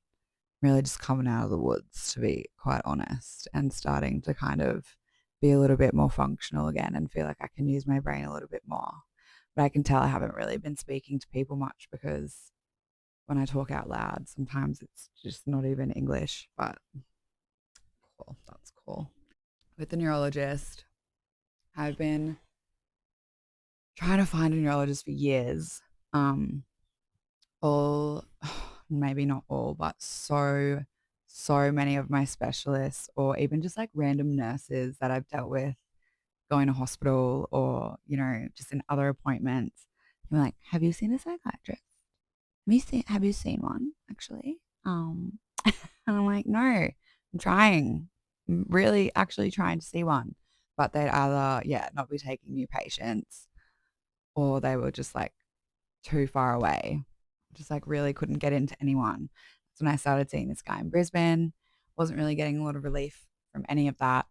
really just coming out of the woods, to be quite honest, and starting to kind of be a little bit more functional again and feel like I can use my brain a little bit more. But I can tell I haven't really been speaking to people much because when I talk out loud, sometimes it's just not even English, but cool. That's cool. with the neurologist. I've been trying to find a neurologist for years. Um, all, maybe not all, but so many of my specialists, or even just like random nurses that I've dealt with going to hospital or, just in other appointments. I'm like, have you seen a psychiatrist? Have you seen one actually? And I'm like, no, I'm trying. I'm really actually trying to see one. But they'd either, yeah, not be taking new patients or they were just like too far away. Just like really couldn't get into anyone. That's when I started seeing this guy in Brisbane. Wasn't really getting a lot of relief from any of that.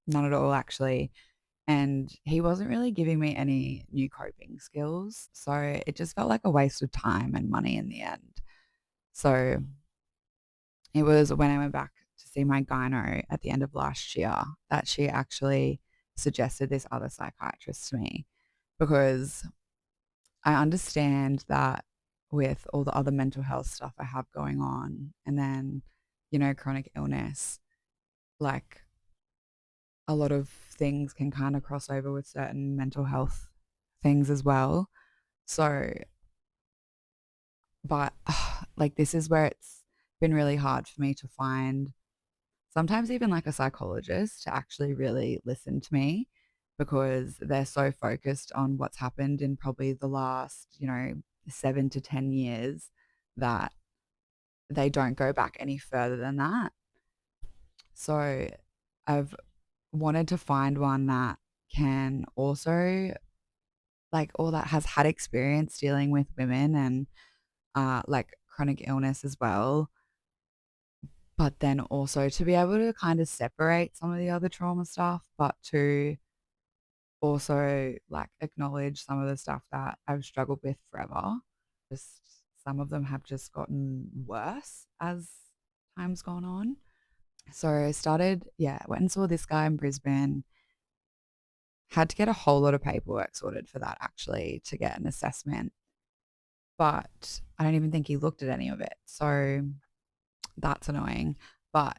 None at all, actually. And he wasn't really giving me any new coping skills. So it just felt like a waste of time and money in the end. So it was when I went back to see my gyno at the end of last year that she actually suggested this other psychiatrist to me because I understand that with all the other mental health stuff I have going on and then, chronic illness, like a lot of things can kind of cross over with certain mental health things as well. So, but like this is where it's been really hard for me to find sometimes even like a psychologist to actually really listen to me because they're so focused on what's happened in probably the last, 7 to 10 years that they don't go back any further than that. So I've wanted to find one that can also like all that has had experience dealing with women and like chronic illness as well, but then also to be able to kind of separate some of the other trauma stuff, but to also like acknowledge some of the stuff that I've struggled with forever. Just some of them have just gotten worse as time's gone on. So I started, yeah, went and saw this guy in Brisbane. Had to get a whole lot of paperwork sorted for that actually to get an assessment. But I don't even think he looked at any of it. So that's annoying. But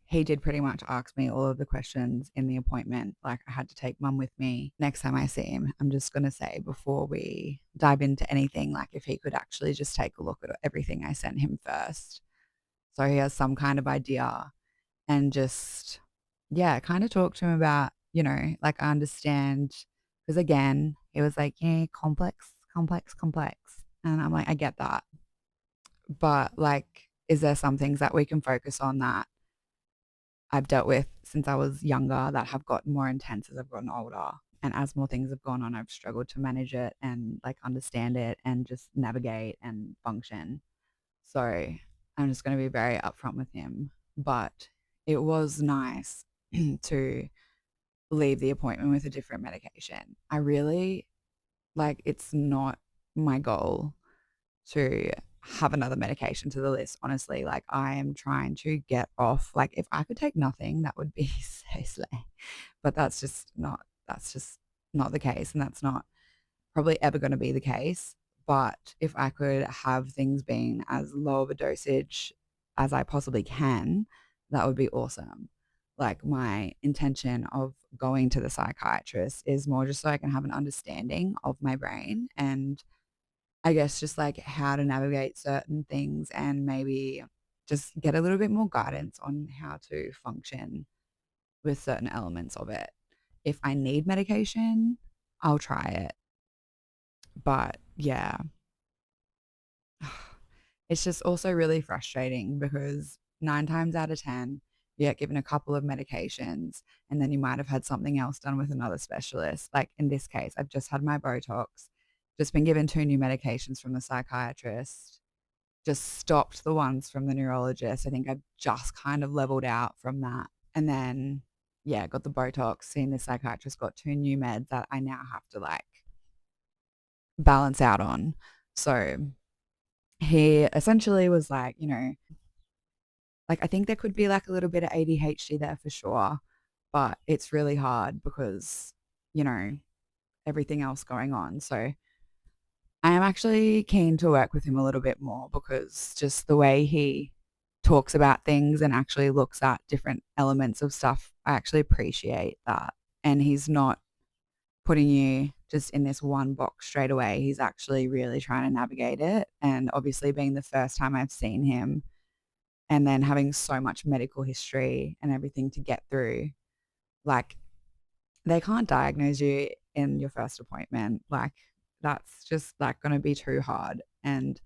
he did pretty much ask me all of the questions in the appointment. Like I had to take mum with me next time I see him. I'm just going to say before we dive into anything, like if he could actually just take a look at everything I sent him first. So he has some kind of idea and just, yeah, kind of talk to him about, like I understand. Because again, he was like, yeah, complex, complex, complex. And I'm like, I get that. But like, is there some things that we can focus on that I've dealt with since I was younger that have gotten more intense as I've gotten older. And as more things have gone on, I've struggled to manage it and like understand it and just navigate and function. So I'm just going to be very upfront with him. But it was nice to leave the appointment with a different medication. I really like it's not my goal to have another medication to the list. Honestly, like I am trying to get off. Like if I could take nothing, that would be so slay. But that's just not the case, and that's not probably ever going to be the case. But if I could have things being as low of a dosage as I possibly can, that would be awesome. Like my intention of going to the psychiatrist is more just so I can have an understanding of my brain and I guess just like how to navigate certain things and maybe just get a little bit more guidance on how to function with certain elements of it. If I need medication, I'll try it. But yeah, it's just also really frustrating because 9 times out of 10, you get given a couple of medications and then you might have had something else done with another specialist. Like in this case, I've just had my Botox, just been given 2 new medications from the psychiatrist, just stopped the ones from the neurologist. I think I've just kind of leveled out from that. And then, yeah, got the Botox, seen the psychiatrist, got 2 new meds that I now have to like balance out on. So he essentially was like, like I think there could be like a little bit of ADHD there for sure, but it's really hard because, you know, everything else going on. So I am actually keen to work with him a little bit more because just the way he talks about things and actually looks at different elements of stuff, I actually appreciate that. And he's not putting you just in this one box straight away. He's actually really trying to navigate it. And obviously, being the first time I've seen him and then having so much medical history and everything to get through, like, they can't diagnose you in your first appointment. Like, that's just like going to be too hard. And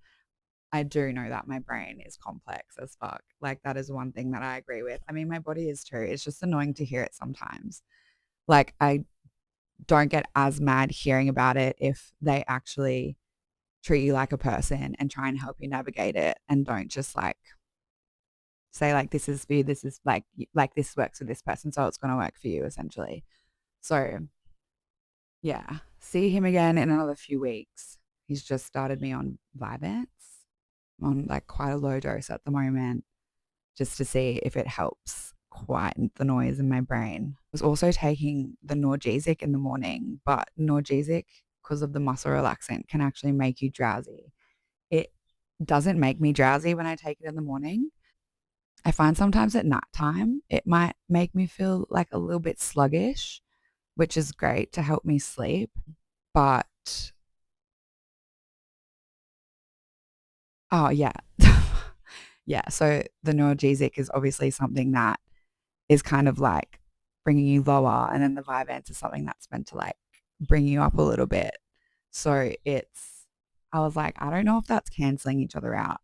I do know that my brain is complex as fuck. Like, that is one thing that I agree with. I mean, my body is too. It's just annoying to hear it sometimes. Like, I don't get as mad hearing about it if they actually treat you like a person and try and help you navigate it and don't just like say like this is for you, this is like this works for this person, so it's going to work for you essentially. So yeah, see him again in another few weeks. He's just started me on Vyvanse on like quite a low dose at the moment, just to see if it helps quieten the noise in my brain. I was also taking the Norgesic in the morning, but Norgesic, because of the muscle relaxant, can actually make you drowsy. It doesn't make me drowsy when I take it in the morning. I find sometimes at nighttime, it might make me feel like a little bit sluggish, which is great to help me sleep. But oh, yeah. Yeah. So the Norgesic is obviously something that is kind of like bringing you lower, and then the Vyvanse is something that's meant to like bring you up a little bit. So I was like, I don't know if that's canceling each other out.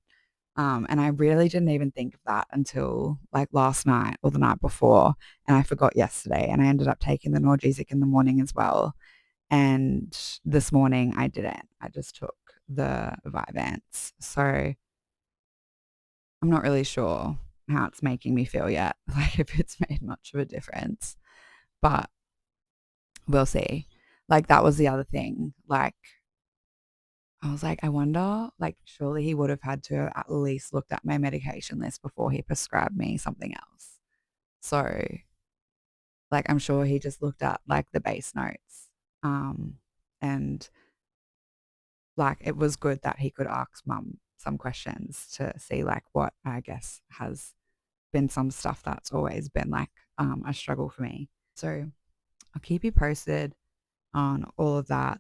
And I really didn't even think of that until like last night or the night before, and I forgot yesterday, and I ended up taking the Norgesic in the morning as well. And this morning I didn't. I just took the Vyvanse. So I'm not really sure how it's making me feel yet, like if it's made much of a difference, but we'll see. Like, that was the other thing. Like, I was like, I wonder, like, surely he would have had to at least looked at my medication list before he prescribed me something else. So, like, I'm sure he just looked at like the base notes. And like, it was good that he could ask mum some questions to see like what I guess has been some stuff that's always been like a struggle for me. So I'll keep you posted on all of that.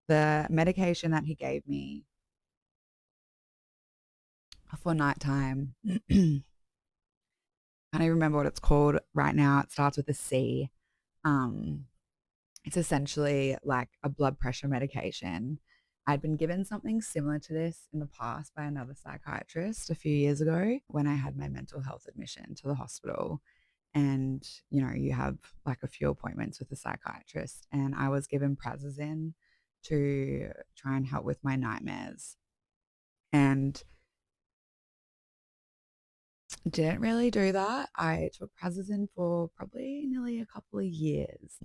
The medication that he gave me for nighttime, I can't even remember what it's called right now. It starts with a C. Um, it's essentially like a blood pressure medication. I'd been given something similar to this in the past by another psychiatrist a few years ago when I had my mental health admission to the hospital. And, you know, you have like a few appointments with a psychiatrist. And I was given Prazosin to try and help with my nightmares. And didn't really do that. I took Prazosin for probably nearly a couple of years.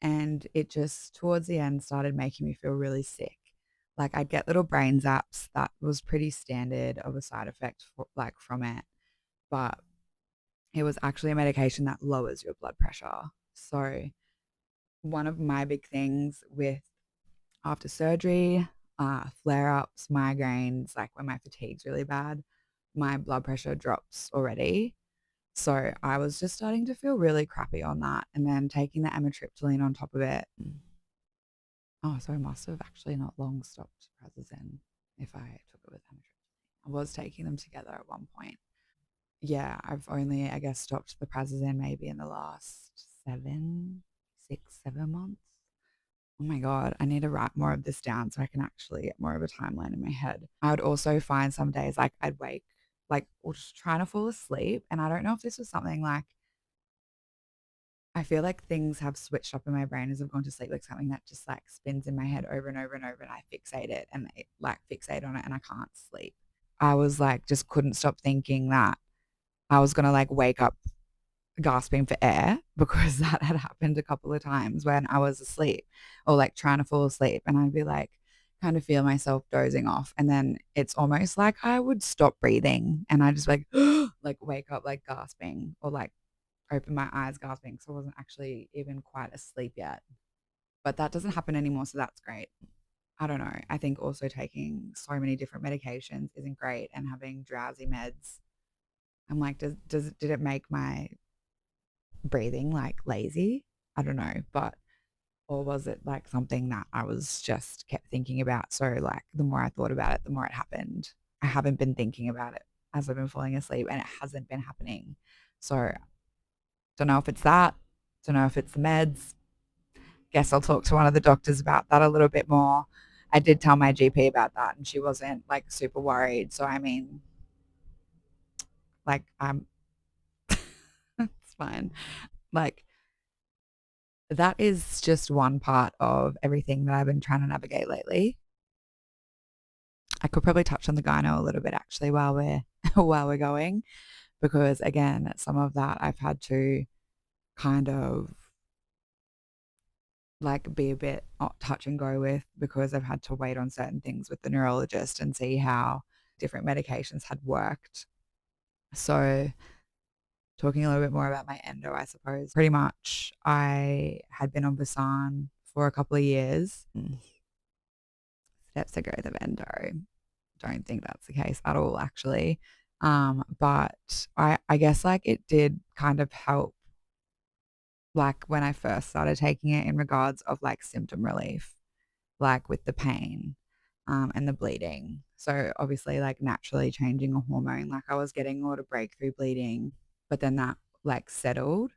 And it just towards the end started making me feel really sick. Like, I'd get little brain zaps. That was pretty standard of a side effect for, like from it. But it was actually a medication that lowers your blood pressure. So one of my big things with after surgery, flare ups, migraines, like when my fatigue's really bad, my blood pressure drops already. So I was just starting to feel really crappy on that. And then taking the amitriptyline on top of it. Oh, so I must have actually not long stopped Prazosin if I took it with amitriptyline. I was taking them together at one point. Yeah, I've only, I guess, stopped the Prazosin maybe in the last 7 months. Oh my God, I need to write more of this down so I can actually get more of a timeline in my head. I would also find some days like I'd wake, like, or just trying to fall asleep. And I don't know if this was something like, I feel like things have switched up in my brain as I've gone to sleep, like something that just like spins in my head over and over and over. And I fixate it and like fixate on it and I can't sleep. I was like, just couldn't stop thinking that I was going to like wake up gasping for air because that had happened a couple of times when I was asleep or like trying to fall asleep. And I'd be like, kind of feel myself dozing off. And then it's almost like I would stop breathing and I just like, like wake up like gasping or like open my eyes gasping. So I wasn't actually even quite asleep yet. But that doesn't happen anymore. So that's great. I don't know. I think also taking so many different medications isn't great and having drowsy meds I'm like, did it make my breathing like lazy? I don't know, but or was it like something that I was just kept thinking about? So like the more I thought about it, the more it happened. I haven't been thinking about it as I've been falling asleep, and it hasn't been happening. So don't know if it's that. Don't know if it's the meds. Guess I'll talk to one of the doctors about that a little bit more. I did tell my GP about that, and she wasn't like super worried. So I mean, like I'm it's fine. Like that is just one part of everything that I've been trying to navigate lately. I could probably touch on the gyno a little bit actually while we're while we're going, because again, some of that I've had to kind of like be a bit touch and go with because I've had to wait on certain things with the neurologist and see how different medications had worked. So talking a little bit more about my endo, I suppose. Pretty much I had been on Busan for a couple of years. Steps to growth of endo. Don't think that's the case at all, actually. But I guess like it did kind of help, like when I first started taking it in regards of like symptom relief, like with the pain, and the bleeding. So obviously, like naturally changing a hormone, like I was getting a lot of breakthrough bleeding, but then that like settled.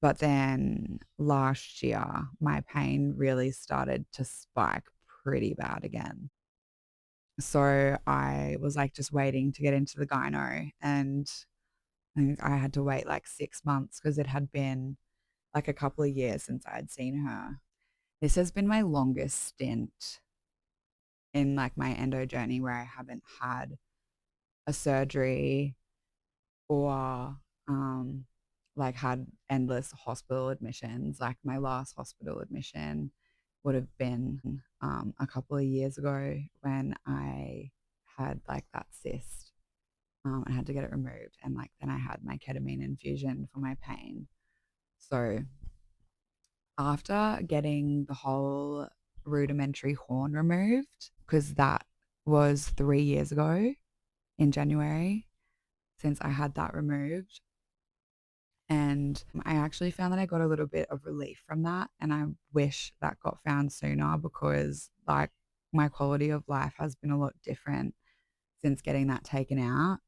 But then last year, my pain really started to spike pretty bad again. So I was like just waiting to get into the gyno, and I think I had to wait like 6 months because it had been like a couple of years since I had seen her. This has been my longest stint in like my endo journey where I haven't had a surgery or like had endless hospital admissions. Like my last hospital admission would have been a couple of years ago when I had like that cyst. I had to get it removed, and like then I had my ketamine infusion for my pain. So after getting the whole rudimentary horn removed, because that was 3 years ago in January since I had that removed. And I actually found that I got a little bit of relief from that. And I wish that got found sooner because, like, my quality of life has been a lot different since getting that taken out.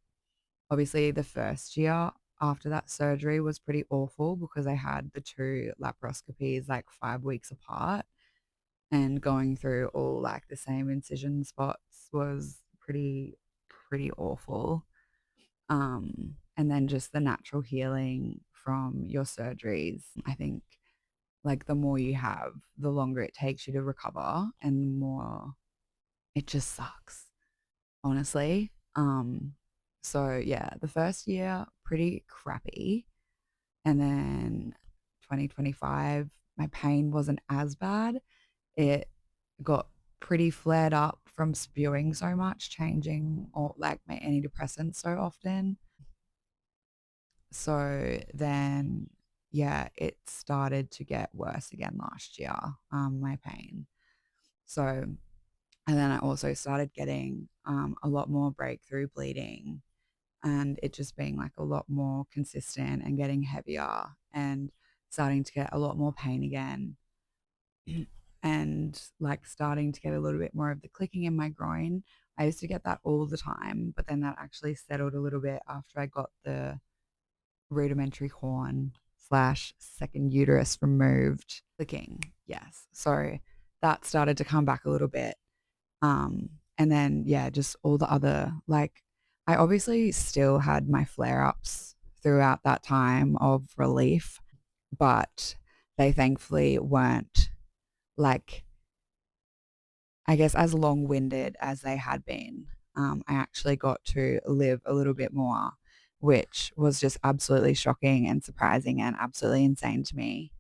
Obviously, the first year after that surgery was pretty awful because I had the two laparoscopies like 5 weeks apart, and going through all like the same incision spots was pretty awful. And then just the natural healing from your surgeries. I think like the more you have, the longer it takes you to recover and the more it just sucks, honestly. So yeah, the first year pretty crappy. And then 2025, my pain wasn't as bad. It got pretty flared up from spewing so much, changing or like my antidepressants so often. So then, yeah, it started to get worse again last year, my pain. So, and then I also started getting a lot more breakthrough bleeding, and it just being like a lot more consistent and getting heavier and starting to get a lot more pain again. And like starting to get a little bit more of the clicking in my groin. I used to get that all the time, but then that actually settled a little bit after I got the rudimentary horn slash second uterus removed. Clicking, yes. So that started to come back a little bit. And then yeah, just all the other like I obviously still had my flare ups throughout that time of relief, but they thankfully weren't like I guess as long winded as they had been. I actually got to live a little bit more, which was just absolutely shocking and surprising and absolutely insane to me.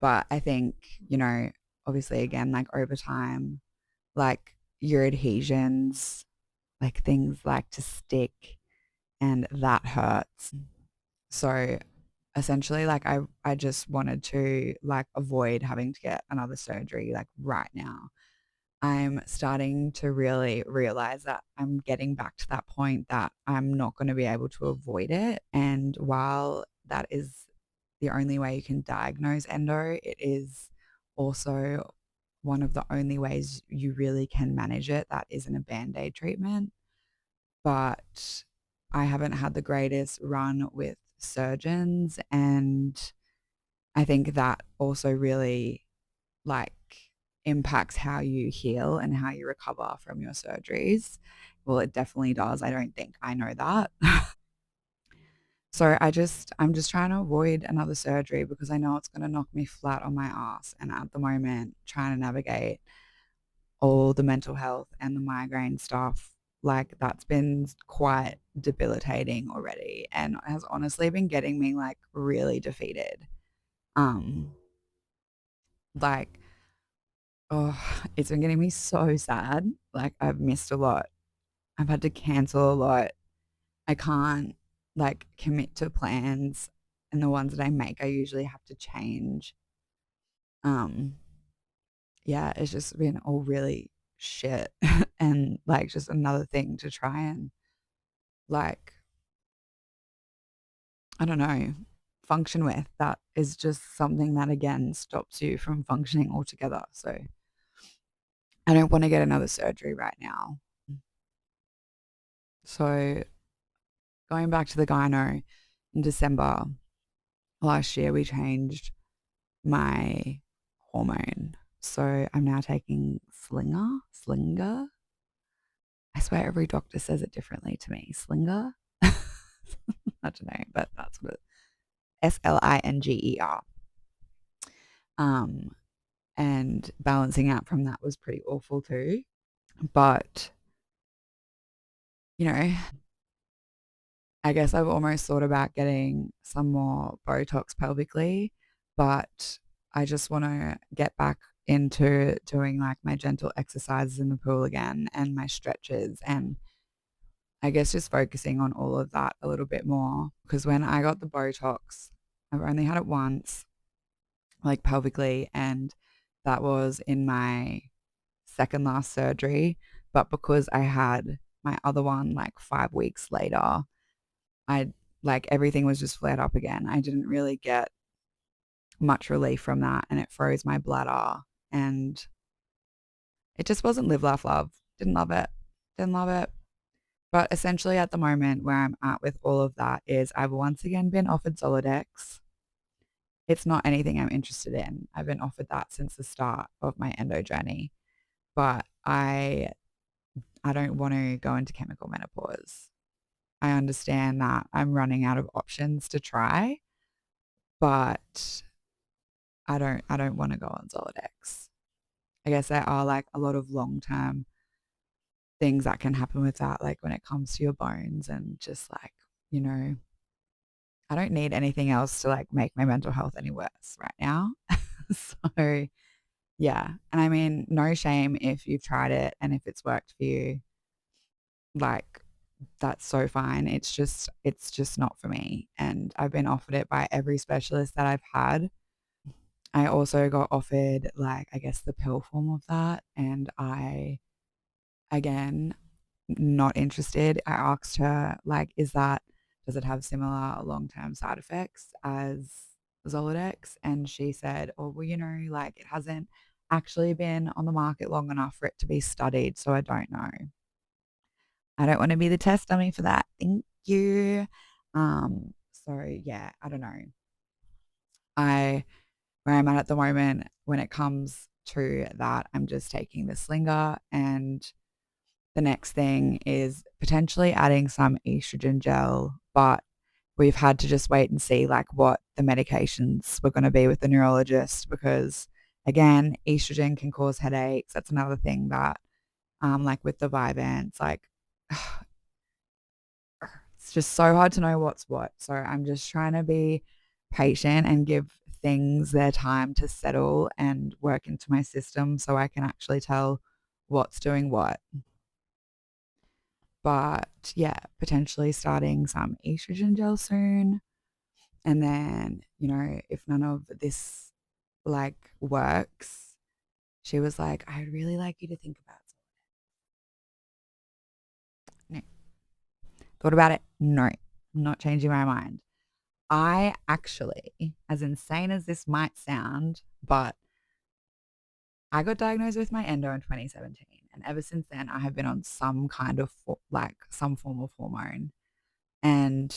But I think, you know, obviously, again, like over time, like your adhesions, like things like to stick and that hurts. So essentially, like I just wanted to like avoid having to get another surgery like right now. I'm starting to really realize that I'm getting back to that point that I'm not going to be able to avoid it. And while that is the only way you can diagnose endo, it is also one of the only ways you really can manage it that isn't a band aid treatment. But I haven't had the greatest run with surgeons. And I think that also really like impacts how you heal and how you recover from your surgeries. Well, it definitely does. I don't think I know that. So I'm just trying to avoid another surgery because I know it's going to knock me flat on my ass. And at the moment, trying to navigate all the mental health and the migraine stuff, like that's been quite debilitating already and has honestly been getting me like really defeated. Um, like Oh, it's been getting me so sad. Like I've missed a lot. I've had to cancel a lot. I can't like commit to plans and the ones that I make I usually have to change. Um yeah, it's just been all really shit and like just another thing to try and like I don't know, function with that is just something that again stops you from functioning altogether. So I don't want to get another surgery right now. So going back to the gyno in December last year, we changed my hormone. So I'm now taking Slinger. I swear every doctor says it differently to me. Slinger? I don't know, but that's what it Slinger. Um, and balancing out from that was pretty awful too. But, you know, I guess I've almost thought about getting some more Botox pelvically, but I just want to get back into doing like my gentle exercises in the pool again and my stretches and I guess just focusing on all of that a little bit more because when I got the Botox, I've only had it once, like pelvically, and that was in my second last surgery. But because I had my other one like 5 weeks later, I like everything was just flared up again. I didn't really get much relief from that and it froze my bladder and it just wasn't live, laugh, love. Didn't love it. Didn't love it. But essentially at the moment where I'm at with all of that is I've once again been offered Zoladex. It's not anything I'm interested in. I've been offered that since the start of my endo journey. But I don't want to go into chemical menopause. I understand that I'm running out of options to try, but I don't want to go on Zoladex. I guess there are like a lot of long term things that can happen with that, like when it comes to your bones and just like, you know, I don't need anything else to like make my mental health any worse right now. So yeah. And I mean, no shame if you've tried it and if it's worked for you, like that's so fine. It's just not for me. And I've been offered it by every specialist that I've had. I also got offered like I guess the pill form of that and I again not interested. I asked her like does it have similar long-term side effects as Zoladex? And she said, "Oh, well, you know, like it hasn't actually been on the market long enough for it to be studied, so I don't know." I don't want to be the test dummy for that. Thank you. So yeah, I don't know. I where I'm at the moment when it comes to that, I'm just taking the slinger and the next thing is potentially adding some estrogen gel, but we've had to just wait and see like what the medications were going to be with the neurologist because again, estrogen can cause headaches. That's another thing that like with the Vyvanse, like it's just so hard to know what's what. So I'm just trying to be patient and give things their time to settle and work into my system so I can actually tell what's doing what. But yeah, potentially starting some estrogen gel soon. And then, you know, if none of this like works, She was like, I'd really like you to think about it. No. Thought about it. No, I'm not changing my mind. I actually, as insane as this might sound, but I got diagnosed with my endo in 2017. And ever since then, I have been on some kind of like some form of hormone. And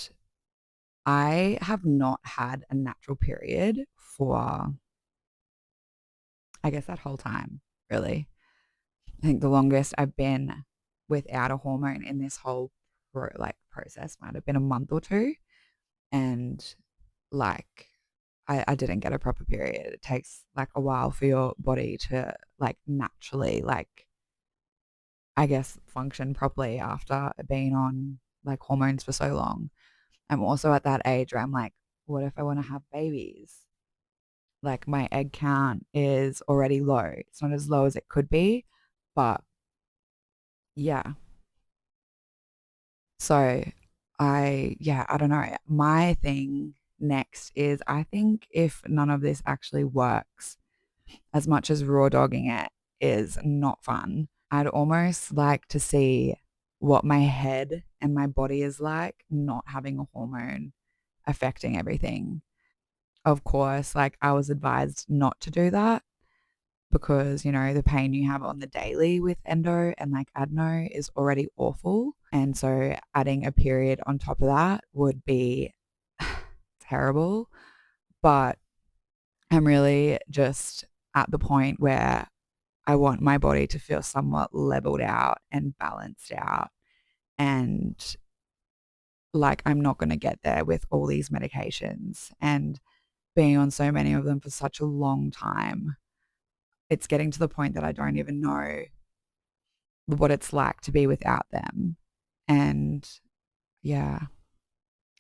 I have not had a natural period for, I guess, that whole time, really. I think the longest I've been without a hormone in this whole process might have been a month or two. And like, I didn't get a proper period. It takes like a while for your body to like naturally like I guess function properly after being on like hormones for so long. I'm also at that age where I'm like, what if I want to have babies? Like my egg count is already low. It's not as low as it could be, but yeah. So I don't know. My thing next is I think if none of this actually works, as much as raw dogging it is not fun, I'd almost like to see what my head and my body is like not having a hormone affecting everything. Of course, like I was advised not to do that because, the pain you have on the daily with endo and like adeno is already awful. And so adding a period on top of that would be terrible. But I'm really just at the point where I want my body to feel somewhat leveled out and balanced out. And like, I'm not going to get there with all these medications and being on so many of them for such a long time. It's getting to the point that I don't even know what it's like to be without them. And yeah,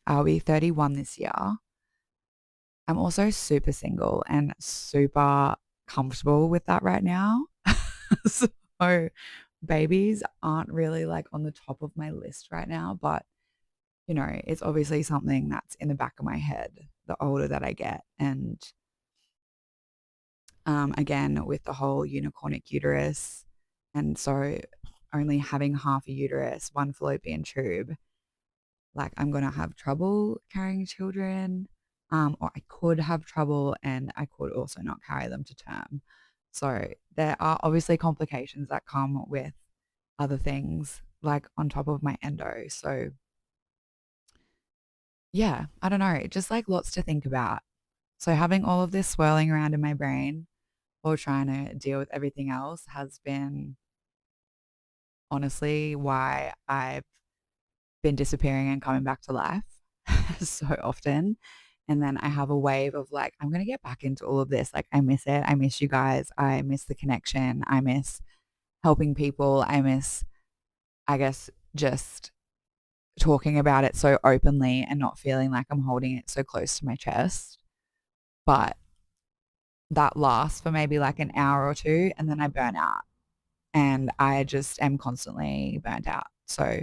I'll be 31 this year. I'm also super single and super comfortable with that right now. So babies aren't really like on the top of my list right now, but it's obviously something that's in the back of my head the older that I get. And again, with the whole unicornic uterus, and so only having half a uterus, one fallopian tube, like I'm going to have trouble carrying children, or I could have trouble and I could also not carry them to term. So there are obviously complications that come with other things like on top of my endo. So yeah, I don't know, just like lots to think about. So having all of this swirling around in my brain while trying to deal with everything else has been honestly why I've been disappearing and coming back to life so often. And then I have a wave of like, I'm going to get back into all of this. Like, I miss it. I miss you guys. I miss the connection. I miss helping people. I miss, I guess, just talking about it so openly and not feeling like I'm holding it so close to my chest. But that lasts for maybe like an hour or two and then I burn out and I just am constantly burnt out. So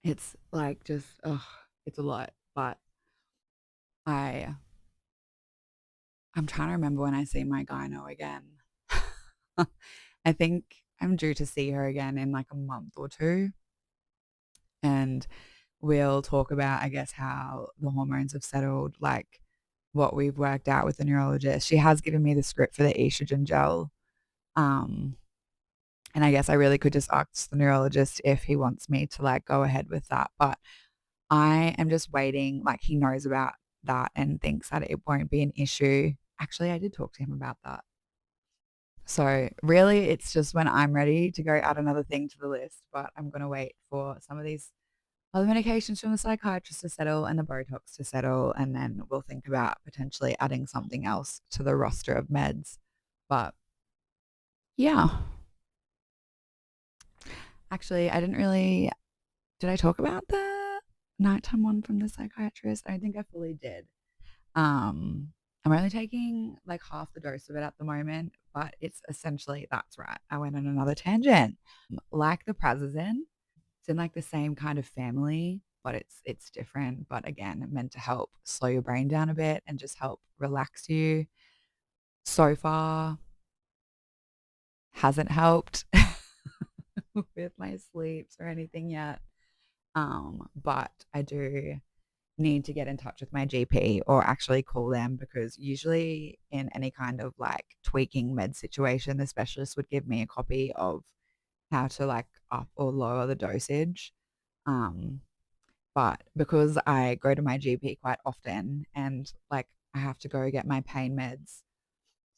it's like just, it's a lot. But I, I'm trying to remember when I see my gyno again. I think I'm due to see her again in like a month or two. And we'll talk about, I guess, how the hormones have settled, like what we've worked out with the neurologist. She has given me the script for the estrogen gel. Um, and I guess I really could just ask the neurologist if he wants me to like go ahead with that. But I am just waiting. Like he knows about that and thinks that it won't be an issue. Actually, I did talk to him about that. So really, it's just when I'm ready to go add another thing to the list. But I'm going to wait for some of these other medications from the psychiatrist to settle and the Botox to settle. And then we'll think about potentially adding something else to the roster of meds. But yeah, actually, I didn't really. Did I talk about the nighttime one from the psychiatrist? I don't think I fully did. Um, I'm only taking like half the dose of it at the moment, but it's essentially that's right. I went on another tangent. Like the prazosin, it's in like the same kind of family, but it's different. But again, meant to help slow your brain down a bit and just help relax you. So far, hasn't helped with my sleeps or anything yet. But I do need to get in touch with my GP or actually call them because usually in any kind of like tweaking med situation, the specialist would give me a copy of how to like up or lower the dosage. Um, but because I go to my GP quite often and like I have to go get my pain meds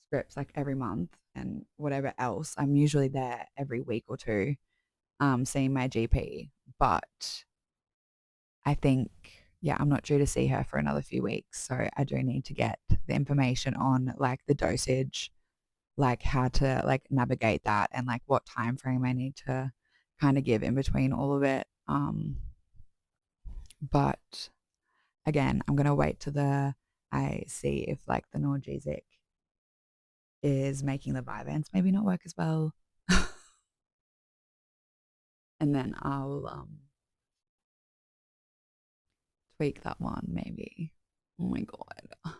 scripts like every month and whatever else, I'm usually there every week or two, seeing my GP. But I think, yeah, I'm not due to see her for another few weeks. So I do need to get the information on like the dosage, like how to like navigate that and like what time frame I need to kind of give in between all of it. But again, I'm gonna wait till the I see if like the Norgesic is making the Vyvanse maybe not work as well. And then I'll tweak that one maybe. Oh my god.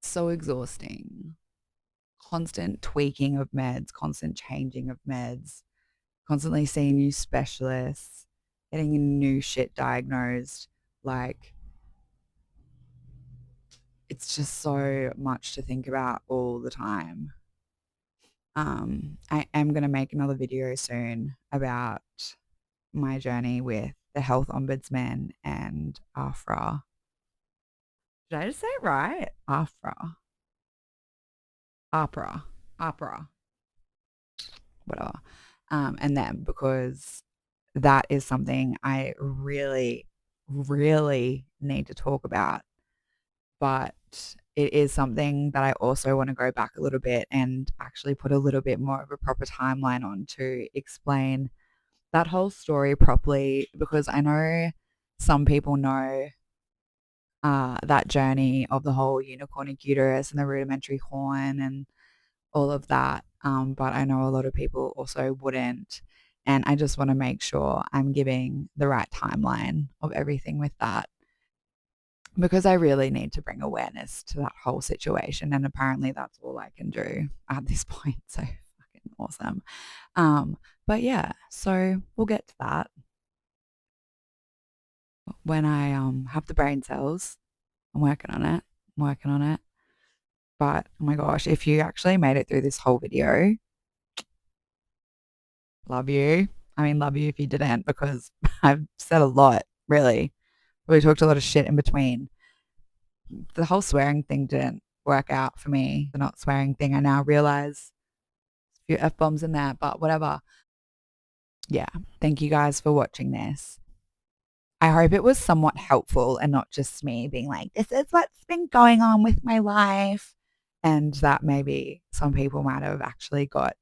So exhausting. Constant tweaking of meds, constant changing of meds, constantly seeing new specialists, getting new shit diagnosed. Like, it's just so much to think about all the time. I am going to make another video soon about my journey with the health ombudsman and AFRA. Did I just say it right? AFRA. APRA. APRA. Whatever. And then because that is something I really, really need to talk about. But it is something that I also want to go back a little bit and actually put a little bit more of a proper timeline on to explain that whole story properly because I know some people know that journey of the whole unicornic uterus and the rudimentary horn and all of that. But I know a lot of people also wouldn't. And I just want to make sure I'm giving the right timeline of everything with that because I really need to bring awareness to that whole situation. And apparently that's all I can do at this point. So fucking awesome. But yeah, so we'll get to that when I have the brain cells. I'm working on it. I'm working on it. But oh my gosh, if you actually made it through this whole video, love you. I mean, love you if you didn't, because I've said a lot, really. We talked a lot of shit in between. The whole swearing thing didn't work out for me. The not swearing thing, I now realize a few F bombs in there, but whatever. Yeah. Thank you guys for watching this. I hope it was somewhat helpful and not just me being like, this is what's been going on with my life. And that maybe some people might have actually got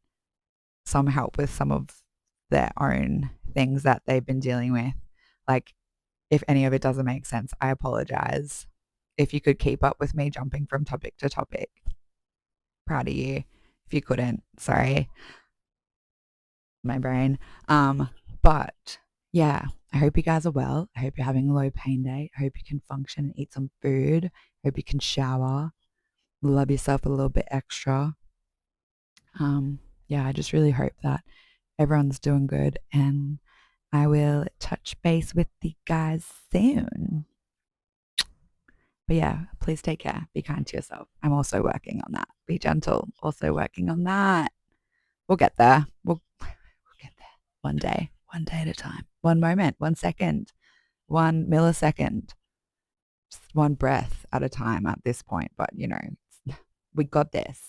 some help with some of their own things that they've been dealing with. Like, if any of it doesn't make sense, I apologize. If you could keep up with me jumping from topic to topic, proud of you. If you couldn't, sorry, my brain. But yeah, I hope you guys are well. I hope you're having a low pain day. I hope you can function and eat some food. I hope you can shower, love yourself a little bit extra. Yeah, I just really hope that everyone's doing good and I will touch base with you guys soon. But yeah, please take care. Be kind to yourself. I'm also working on that. Be gentle. Also working on that. We'll get there. We'll get there one day at a time, one moment, 1 second, 1 millisecond, just one breath at a time at this point. But you know, we got this.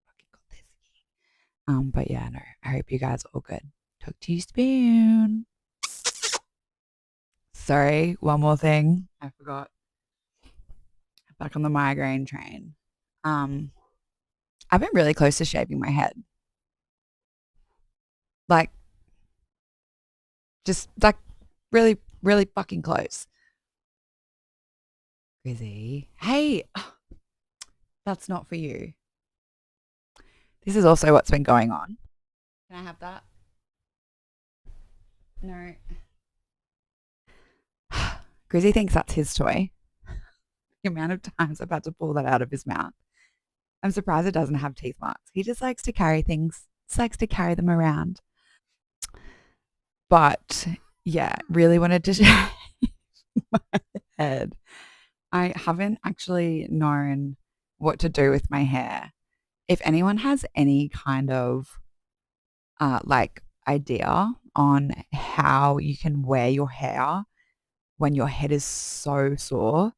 Fucking got this. But yeah, no, I hope you guys are all good. Talk to you soon. Sorry, one more thing. I forgot. Back on the migraine train. Um, I've been really close to shaving my head. Like, just like really, really fucking close. Grizzy. Hey, that's not for you. This is also what's been going on. Can I have that? No. Grizzy thinks that's his toy. The amount of times I've had to pull that out of his mouth. I'm surprised it doesn't have teeth marks. He just likes to carry things just likes to carry them around. But yeah, really wanted to shave my head. I haven't actually known what to do with my hair. If anyone has any kind of like idea on how you can wear your hair when your head is so sore,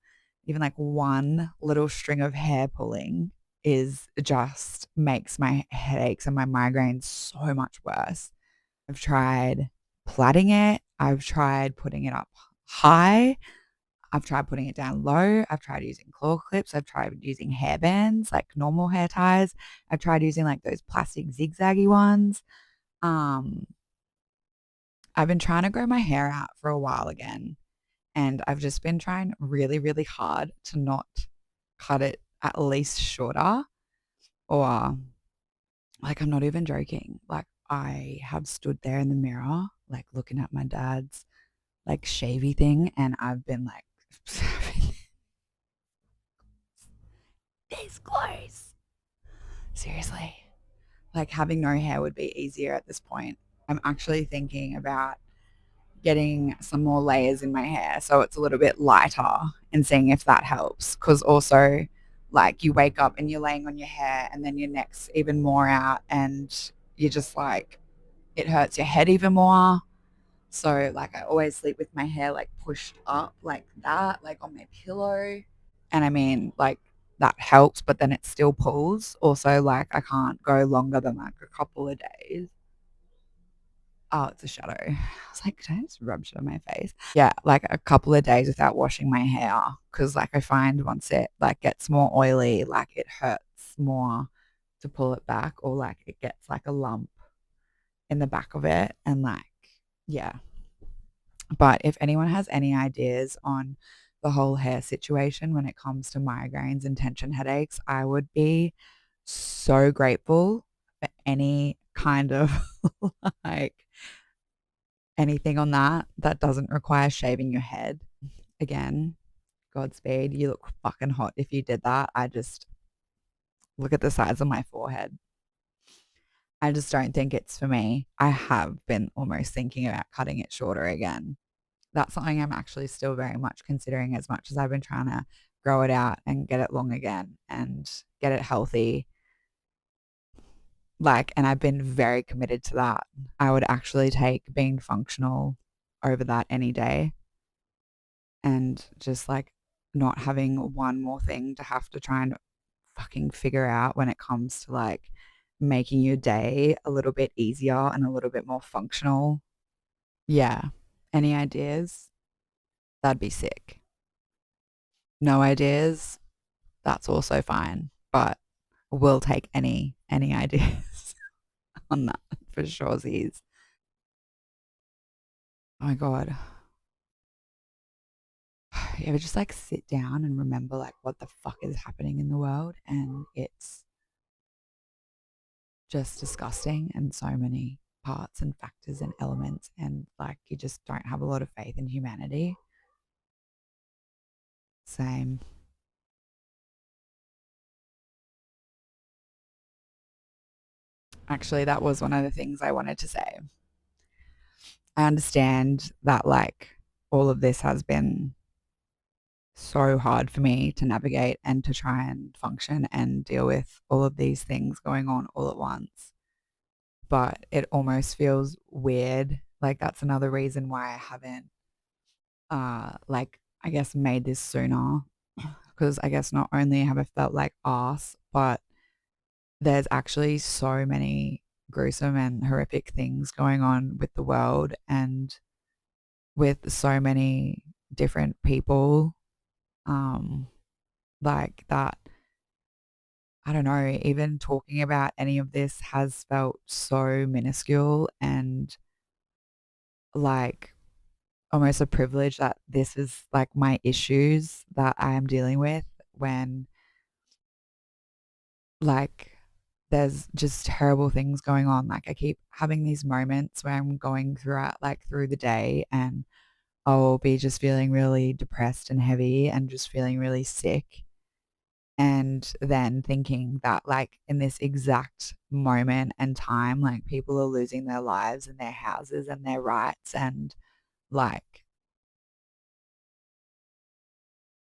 even like one little string of hair pulling is just makes my headaches and my migraines so much worse. I've tried plaiting it. I've tried putting it up high. I've tried putting it down low. I've tried using claw clips. I've tried using hair bands, like normal hair ties. I've tried using like those plastic zigzaggy ones. Um, I've been trying to grow my hair out for a while again, and I've just been trying really, really hard to not cut it at least shorter, or like I'm not even joking. Like I have stood there in the mirror, like looking at my dad's like shavy thing, and I've been like, these clothes. Seriously. Like having no hair would be easier at this point. I'm actually thinking about getting some more layers in my hair so it's a little bit lighter and seeing if that helps. Because also, like, you wake up and you're laying on your hair and then your neck's even more out, and you're just like, it hurts your head even more. So, like, I always sleep with my hair like pushed up like that, like on my pillow. And I mean, like, that helps, but then it still pulls. Also, like, I can't go longer than like a couple of days. Oh, it's a shadow. I was like, did I just rub shit on my face? Yeah, like a couple of days without washing my hair. Cause like I find once it like gets more oily, like it hurts more to pull it back, or like it gets like a lump in the back of it. And like, yeah. But if anyone has any ideas on the whole hair situation when it comes to migraines and tension headaches, I would be so grateful for any kind of like anything on that doesn't require shaving your head. Again, Godspeed. You look fucking hot if you did that. I just look at the size of my forehead. I just don't think it's for me. I have been almost thinking about cutting it shorter again. That's something I'm actually still very much considering, as much as I've been trying to grow it out and get it long again and get it healthy. Like, and I've been very committed to that. I would actually take being functional over that any day, and just like not having one more thing to have to try and fucking figure out when it comes to like making your day a little bit easier and a little bit more functional. Yeah. Any ideas? That'd be sick. No ideas? That's also fine. But we'll take any ideas on that for sure. Oh my God. You ever just like sit down and remember like what the fuck is happening in the world, and it's just disgusting, and so many parts and factors and elements, and like you just don't have a lot of faith in humanity. Same. Actually, that was one of the things I wanted to say. I understand that like all of this has been so hard for me to navigate and to try and function and deal with all of these things going on all at once. But it almost feels weird. Like that's another reason why I haven't like I guess made this sooner, because I guess not only have I felt like ass, but there's actually so many gruesome and horrific things going on with the world and with so many different people, um like that. I don't know, even talking about any of this has felt so minuscule and like almost a privilege that this is like my issues that I am dealing with, when like there's just terrible things going on. Like I keep having these moments where I'm going throughout like through the day, and I'll be just feeling really depressed and heavy and just feeling really sick. And then thinking that, like, in this exact moment and time, like, people are losing their lives and their houses and their rights. And, like,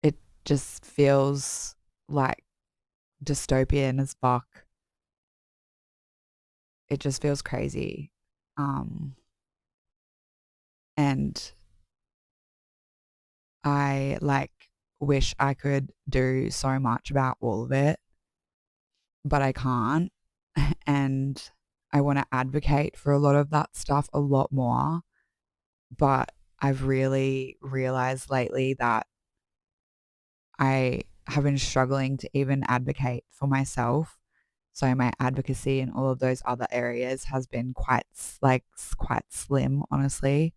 it just feels like dystopian as fuck. It just feels crazy. Um, and I, like, wish I could do so much about all of it, but I can't. And I want to advocate for a lot of that stuff a lot more. But I've really realized lately that I have been struggling to even advocate for myself. So my advocacy in all of those other areas has been quite slim, honestly.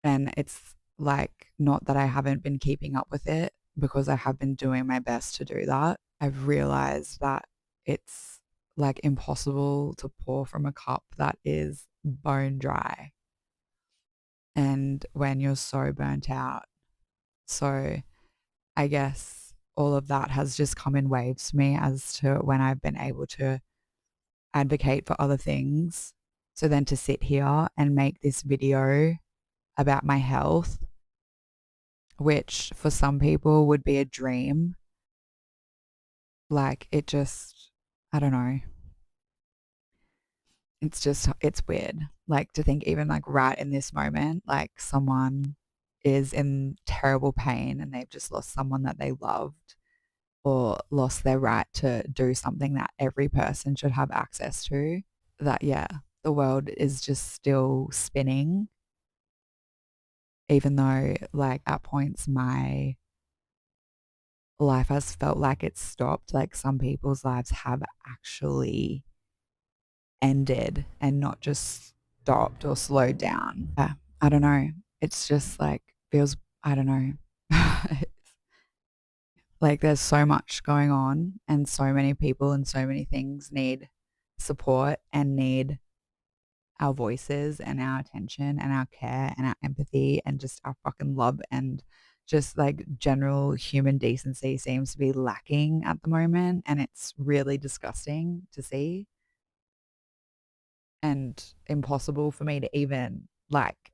And it's like not that I haven't been keeping up with it, because I have been doing my best to do that. I've realized that it's like impossible to pour from a cup that is bone dry. And when you're so burnt out. So I guess all of that has just come in waves for me as to when I've been able to advocate for other things. So then to sit here and make this video about my health, which for some people would be a dream, like it just, I don't know. It's just, it's weird. Like to think even like right in this moment, like someone is in terrible pain and they've just lost someone that they loved, or lost their right to do something that every person should have access to. That, yeah, the world is just still spinning, even though, like, at points, my life has felt like it's stopped. Like, some people's lives have actually ended and not just stopped or slowed down. I don't know. It's just like, feels, I don't know. Like there's so much going on and so many people and so many things need support and need our voices and our attention and our care and our empathy and just our fucking love, and just like general human decency seems to be lacking at the moment, and it's really disgusting to see and impossible for me to even like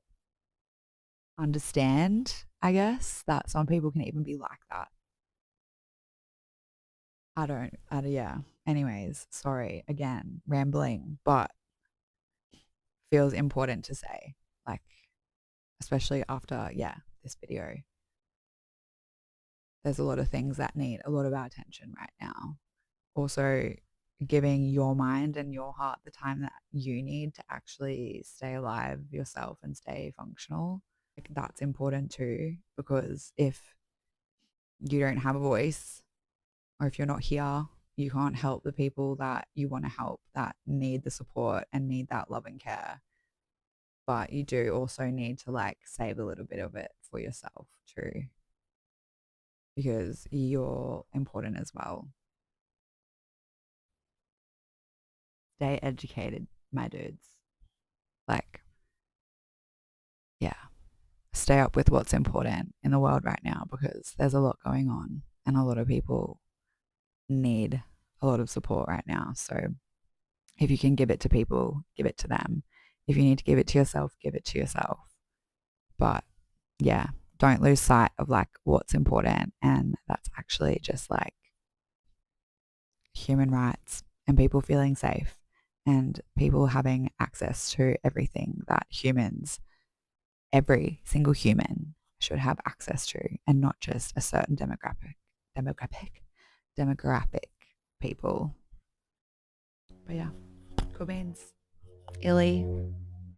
understand, I guess, that some people can even be like that. Yeah. Anyways, sorry again, rambling, but feels important to say, like, especially after, yeah, this video. There's a lot of things that need a lot of our attention right now. Also, giving your mind and your heart the time that you need to actually stay alive yourself and stay functional. Like, that's important too, because if you don't have a voice, or if you're not here, you can't help the people that you want to help, that need the support and need that love and care. But you do also need to like save a little bit of it for yourself too, because you're important as well. Stay educated, my dudes. Like, yeah, stay up with what's important in the world right now, because there's a lot going on and a lot of people need a lot of support right now. So if you can give it to people, give it to them. If you need to give it to yourself, give it to yourself. But yeah, don't lose sight of like what's important. And that's actually just like human rights and people feeling safe and people having access to everything that humans, every single human, should have access to, and not just a certain demographic, demographic people. But yeah, cool beans. Illy.